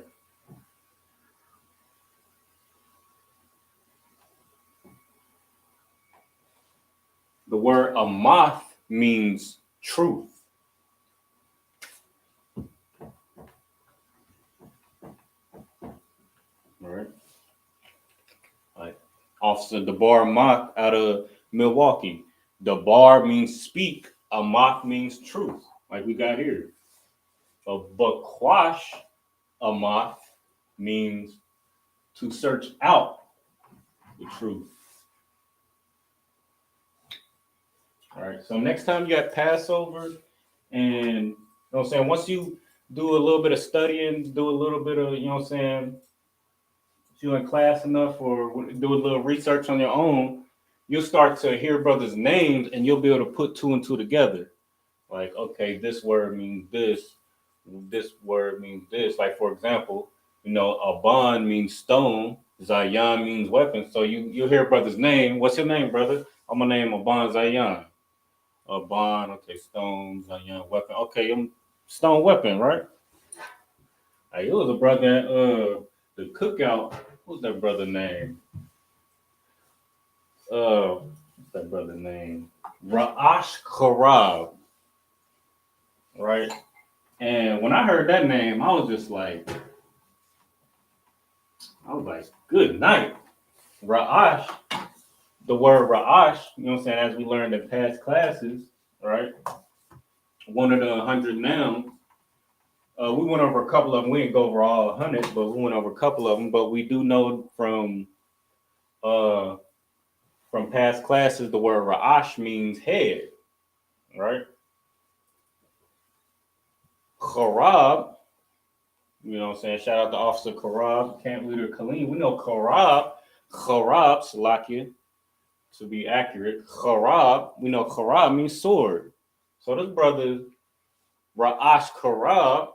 The word a moth means truth. All right. Like Officer Debar Moth out of Milwaukee. Debar means speak. A moth means truth. Like we got here. A bakwash, a moth, means to search out the truth. All right. So next time you got Passover, and you know what I'm saying, once you do a little bit of studying, do a little bit of, you know what I'm saying, if you're in class enough or do a little research on your own, you'll start to hear brothers' names and you'll be able to put two and two together. Like, okay, this word means this word means this. Like, for example, you know, Aban means stone, Zayan means weapon. So you'll hear brother's name. What's your name, brother? I'm gonna name Aban Zayan. Aban, okay, stone, Zayan, weapon. Okay, I'm stone weapon, right? Hey, it was a brother at the cookout. What's that brother name? What's that brother name? Ra'ash Karab, right? And when I heard that name, I was like, good night. Ra'ash, the word Ra'ash, you know what I'm saying, as we learned in past classes, right? One of the 100 nouns. We went over a couple of them. We didn't go over all 100, but we went over a couple of them. But we do know from past classes, the word Ra'ash means head, right? Kharab, you know what I'm saying? Shout out to Officer Kharab, Camp Leader Kaleem. We know Kharab, Salakia, to be accurate. Kharab, we know Kharab means sword. So this brother, Ra'ash Kharab,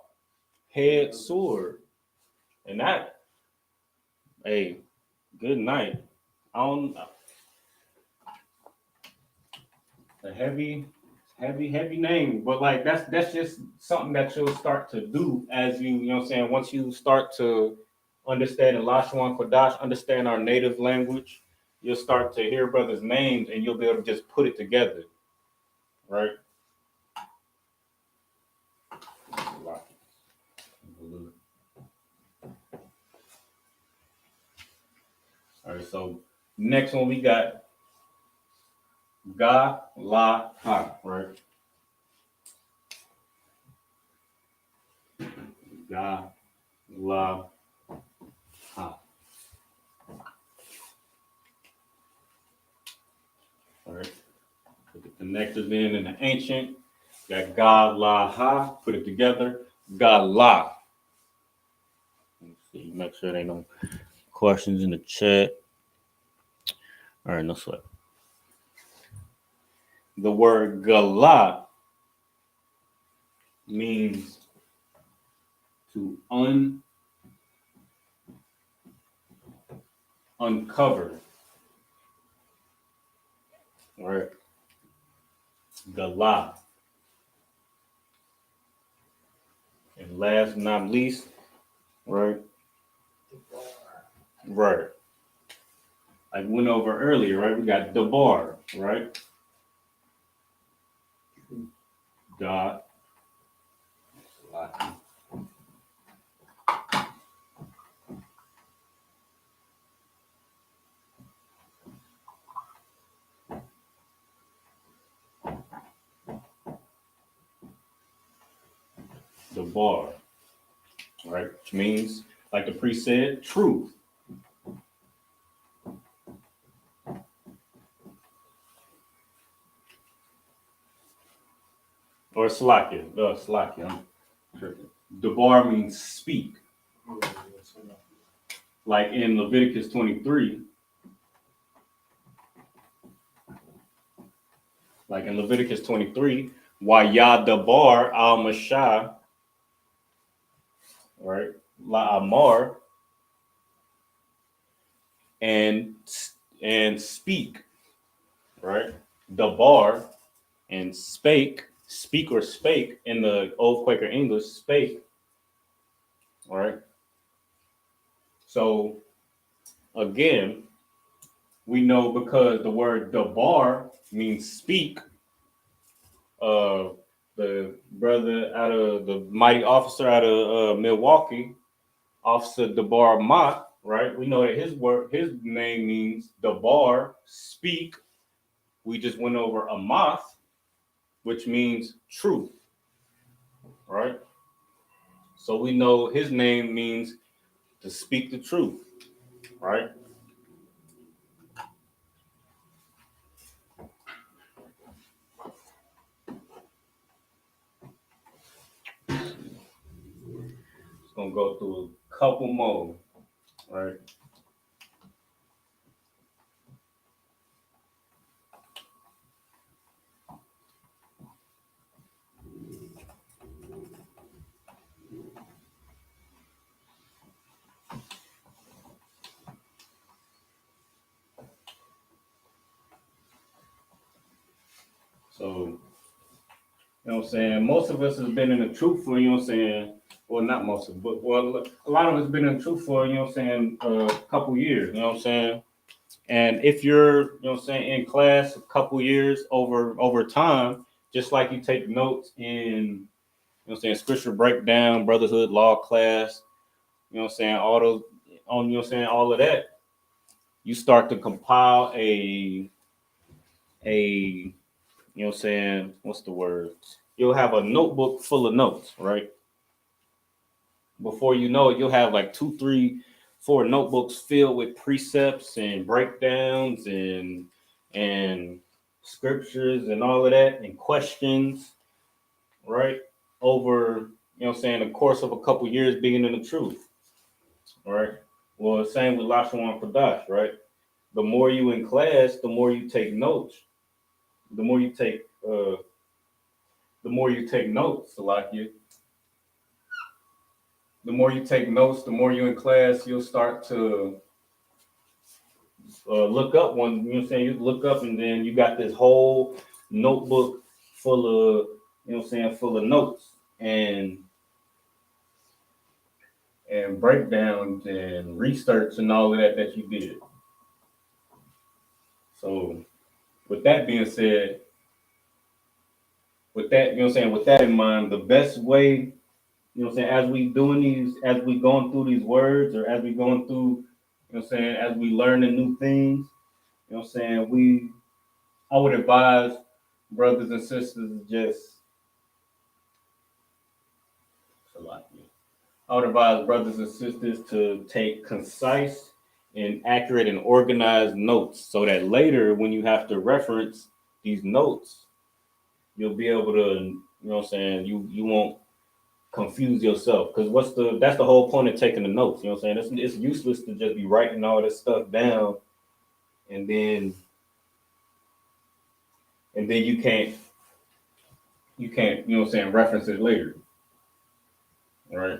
head sword. And that, hey, good night. I don't, a heavy name, but like that's just something that you'll start to do as you know what I'm saying, once you start to understand in Lashawan Qadash, understand our native language, you'll start to hear brothers' names and you'll be able to just put it together, right? All right, so next one we got Ga La Ha, right? Ga, la, ha. All right. Put the connectors in the ancient. Got ga, la, ha. Put it together. Ga, la. Let's see. Make sure there ain't no questions in the chat. All right, no sweat. The word gala means to uncover. All right. Gala. And last but not least, right? Right. I went over earlier, right? We got the bar, right? Dot. The bar, right? Which means, like the priest said, truth. Or slakia. Slakia. I'm tripping. The bar means speak. Like in Leviticus 23. Like in Leviticus 23, Wayadabar al Mashah, right? La Amar, and speak, right? Dabar and spake, speak or spake in the old Quaker English, spake, all right? So again, we know because the word dabar means speak. The brother out of the mighty officer out of Milwaukee, Officer Dabar Mott, right? We know that his name means Dabar, speak. We just went over Amath, which means truth, right? So we know his name means to speak the truth, right? It's gonna go through a couple more, right? So, you know what I'm saying? Most of us has been in the truth for, you know what I'm saying? Well, not most of us, but well, a lot of us been in the truth for, you know what I'm saying, a couple years, you know what I'm saying? And if you're, you know what I'm saying, in class a couple years over time, just like you take notes in, you know what I'm saying, scripture breakdown, brotherhood, law class, you know what I'm saying, all those, on, you know what I'm saying, all of that, you start to compile a, you know what I'm saying, what's the word? You'll have a notebook full of notes, right? Before you know it, you'll have like 2, 3, 4 notebooks filled with precepts and breakdowns and scriptures and all of that and questions, right? Over, you know what I'm saying, the course of a couple years being in the truth, right? Well, same with Lashawan Qadash, right? The more you in class, the more you take notes. The more you take notes, like you. The more you take notes, the more you're in class, you'll start to look up one, you know what I'm saying? You look up and then you got this whole notebook full of, you know what I'm saying, full of notes and breakdowns and research and all of that you did. So with that being said, with that, you know what I'm saying, with that in mind, the best way, you know what I'm saying, as we going through these words or as we going through, you know what I'm saying, as we learning new things, you know what I'm saying, I would advise brothers and sisters just I would advise brothers and sisters to take concise and accurate and organized notes so that later when you have to reference these notes, you'll be able to, you know what I'm saying, you won't confuse yourself. Because that's the whole point of taking the notes, you know what I'm saying? It's useless to just be writing all this stuff down and then you can't, you know what I'm saying, reference it later. All right.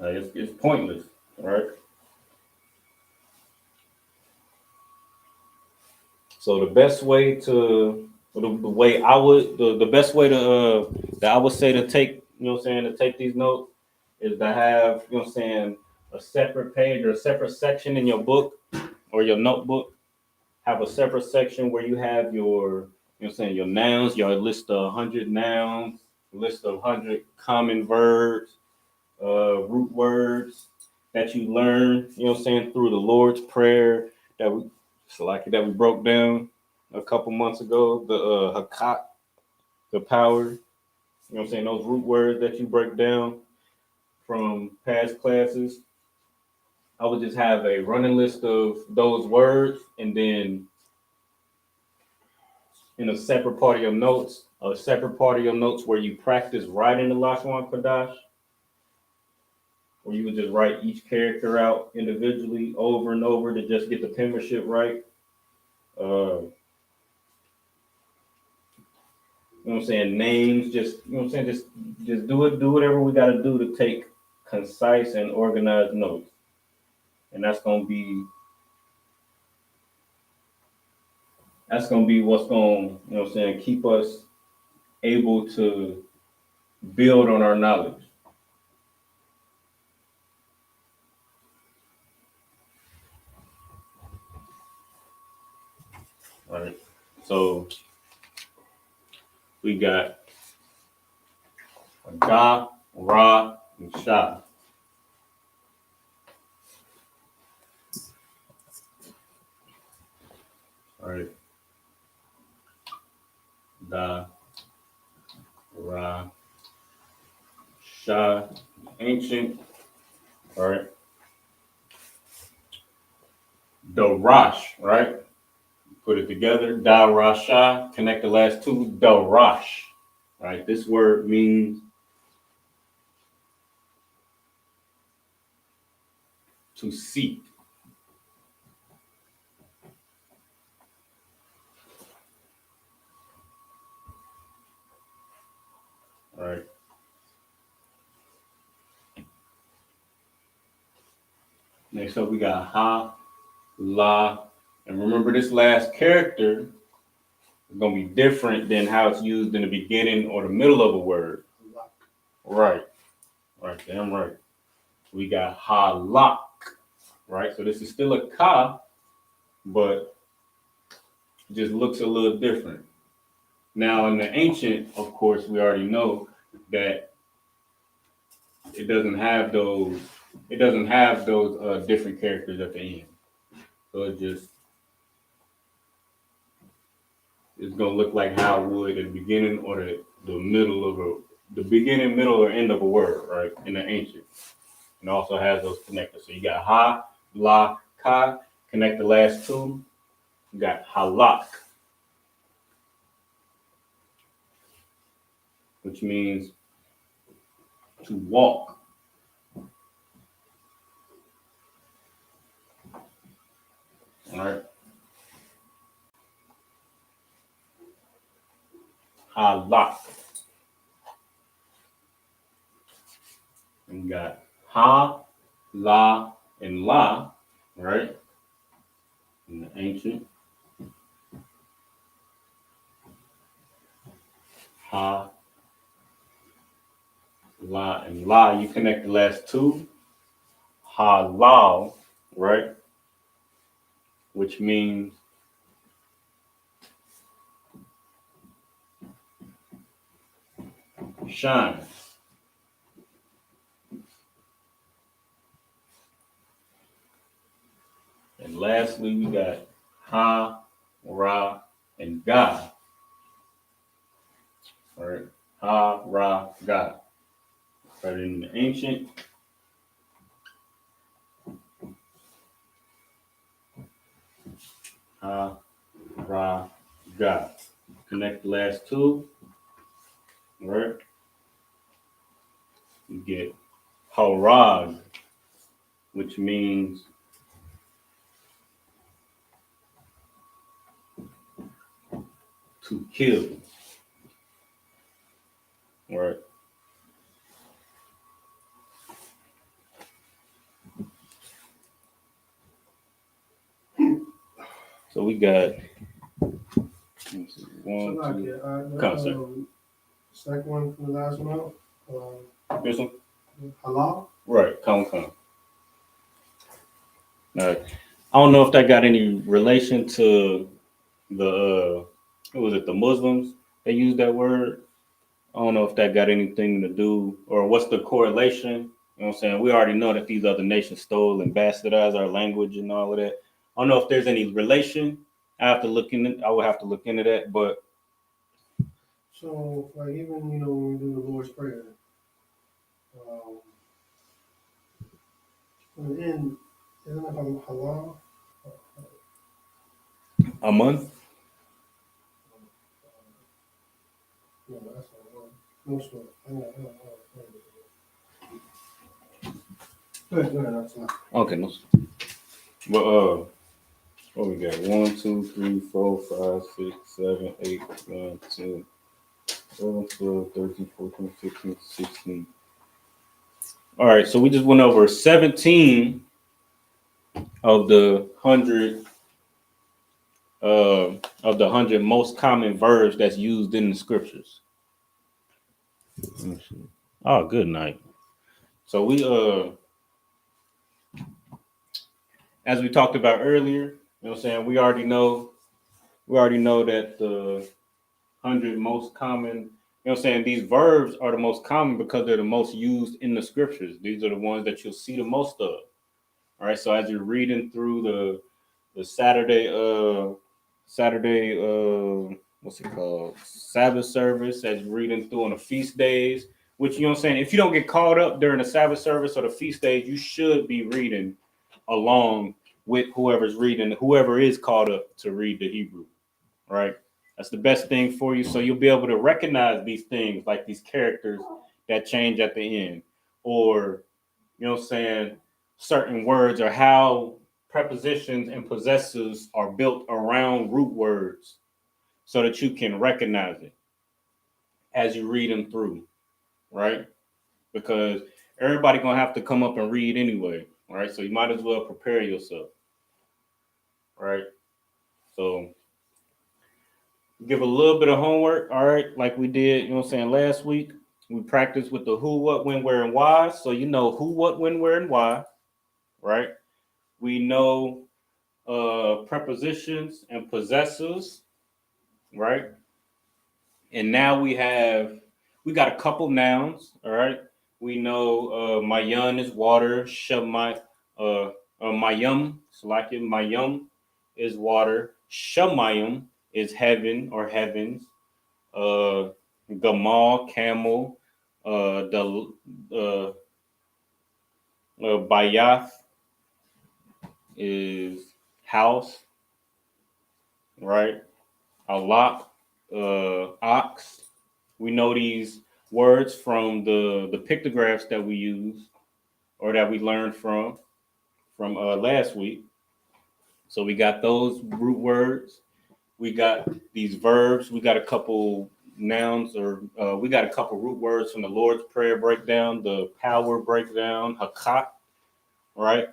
It's pointless, all right? So the best way to, the way I would, the best way to, that I would say to take, you know what I'm saying, to take these notes is to have, you know what I'm saying, a separate page or a separate section in your book or your notebook. Have a separate section where you have your, you know what I'm saying, your nouns, your list of 100 nouns, list of 100 common verbs, root words that you learn, you know what I'm saying, through the Lord's Prayer that we broke down a couple months ago, the Hakat, the power, you know what I'm saying, those root words that you break down from past classes. I would just have a running list of those words, and then in a separate part of your notes where you practice writing the Lashawan Qadash, where you would just write each character out individually over and over to just get the penmanship right. You know what I'm saying? Names, just, you know what I'm saying? Just do whatever we got to do to take concise and organized notes. And that's going to be what's going to, you know what I'm saying, keep us able to build on our knowledge. All right. So we got Da, Ra, and Sha. All right. Da, Ra, Sha, ancient. All right. Darash, right? Put it together. Da, Ra, Sha. Connect the last two. Darash. Right. This word means to seek. All right. Next up, we got Ha, La, and remember this last character is going to be different than how it's used in the beginning or the middle of a word. Right. Right. Damn right. We got halak. Right. So this is still a ka, but it just looks a little different. Now in the ancient, of course, we already know that it doesn't have those different characters at the end. So it's gonna look like how it would at the beginning or the middle of the beginning, middle, or end of a word, right? In the ancient. And also has those connectors. So you got ha, la, ka, connect the last two. You got halak, which means to walk. All right. Halak. And you got ha, la, and la, right? In the ancient. Ha, la, and la. You connect the last two. Halal, right? Which means shine. And lastly, we got Ha, Ra, and Ga. All right. Ha, Ra, Ga. Right in the ancient. Ra, Ga. Connect the last two. All right. You get Harag, which means to kill. All right. So we got one, two. Come, sir. Second one from the last one out. This one? Halal. Right. Come. All right. I don't know if that got any relation to the what was it, the Muslims? They use that word. I don't know if that got anything to do or what's the correlation. You know what I'm saying? We already know that these other nations stole and bastardized our language and all of that. I don't know if there's any relation. I would have to look into that, but So, like, even, you know, when we do the Lord's Prayer, in the end, isn't it halal? Amun. No, that's not one. No, sir. Go ahead, that's not. Okay, no. But what we got? 1, 2, 3, 4, 5, 6, 7, 8, 9, 10, 11, 12, 13, 14, 15, 16. All right, so we just went over 17 of the 100 most common verbs that's used in the scriptures. Oh, good night. So we as we talked about earlier, you know what I'm saying, we already know that the 100 most common, you know what I'm saying, these verbs are the most common because they're the most used in the scriptures. These are the ones that you'll see the most of. All right, so as you're reading through the Saturday what's it called? Sabbath service, as you're reading through on the feast days, which, you know what I'm saying, if you don't get caught up during the Sabbath service or the feast days, you should be reading along with whoever is caught up to read the Hebrew, right? That's the best thing for you. So you'll be able to recognize these things, like these characters that change at the end, or, you know what I'm saying, certain words, or how prepositions and possessives are built around root words so that you can recognize it as you read them through, right? Because everybody gonna have to come up and read anyway, all right? So you might as well prepare yourself, right? So give a little bit of homework, all right, like we did, you know what I'm saying, last week. We practiced with the who, what, when, where, and why. So you know who, what, when, where, and why, right? We know prepositions and possessors, right? And now we got a couple nouns, all right? We know Mayun is water, Mayum, Mayum is water, Shamayim is heaven or heavens, Gamal, camel, Bayath is house, right? Alak, ox. We know these words from the pictographs that we use or that we learned from last week. So we got those root words. We got these verbs. We got a couple nouns, or we got a couple root words from the Lord's Prayer breakdown, the power breakdown, hakat, right?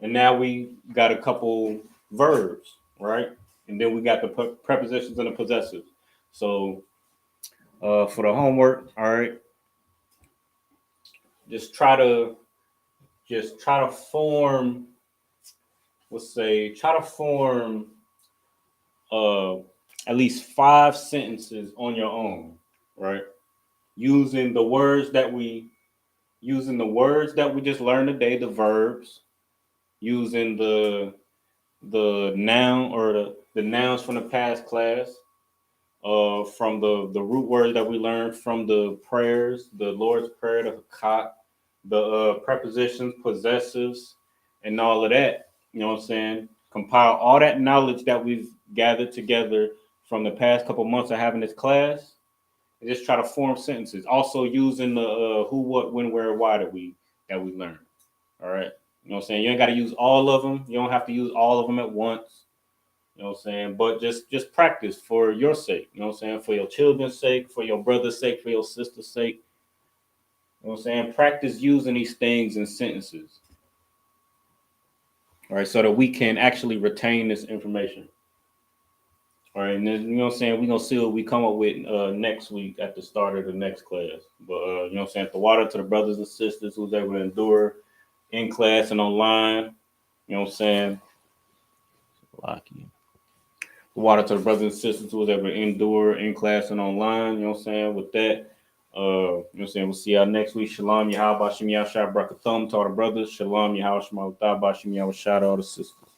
And now we got a couple verbs, right? And then we got the prepositions and the possessives. So for the homework, all right, just try to form, try to form at least 5 sentences on your own, right? Using the words that we just learned today, the verbs, using the noun or the nouns from the past class, from the root words that we learned from the prayers, the Lord's Prayer, the Hakat, the prepositions, possessives, and all of that. You know what I'm saying? Compile all that knowledge that we've gathered together from the past couple months of having this class, and just try to form sentences. Also using the who, what, when, where, why that we learned. All right. You know what I'm saying? You ain't got to use all of them. You don't have to use all of them at once. You know what I'm saying? But just practice for your sake. You know what I'm saying? For your children's sake, for your brother's sake, for your sister's sake. You know what I'm saying? Practice using these things in sentences. All right, so that we can actually retain this information. All right, and then, you know what I'm saying? We're going to see what we come up with next week at the start of the next class. But, you know what I'm saying? The water to the brothers and sisters who's able to endure in class and online. You know what I'm saying? Lucky. Water to the brothers and sisters who was able to endure in class and online. You know what I'm saying? With that, you know what I'm saying? We'll see y'all next week. Shalom, Yahweh, Bashim, Yahshua, Brakathum to all the brothers. Shalom, Yahweh, Shema, Bashim, Yahweh, shout out all the sisters.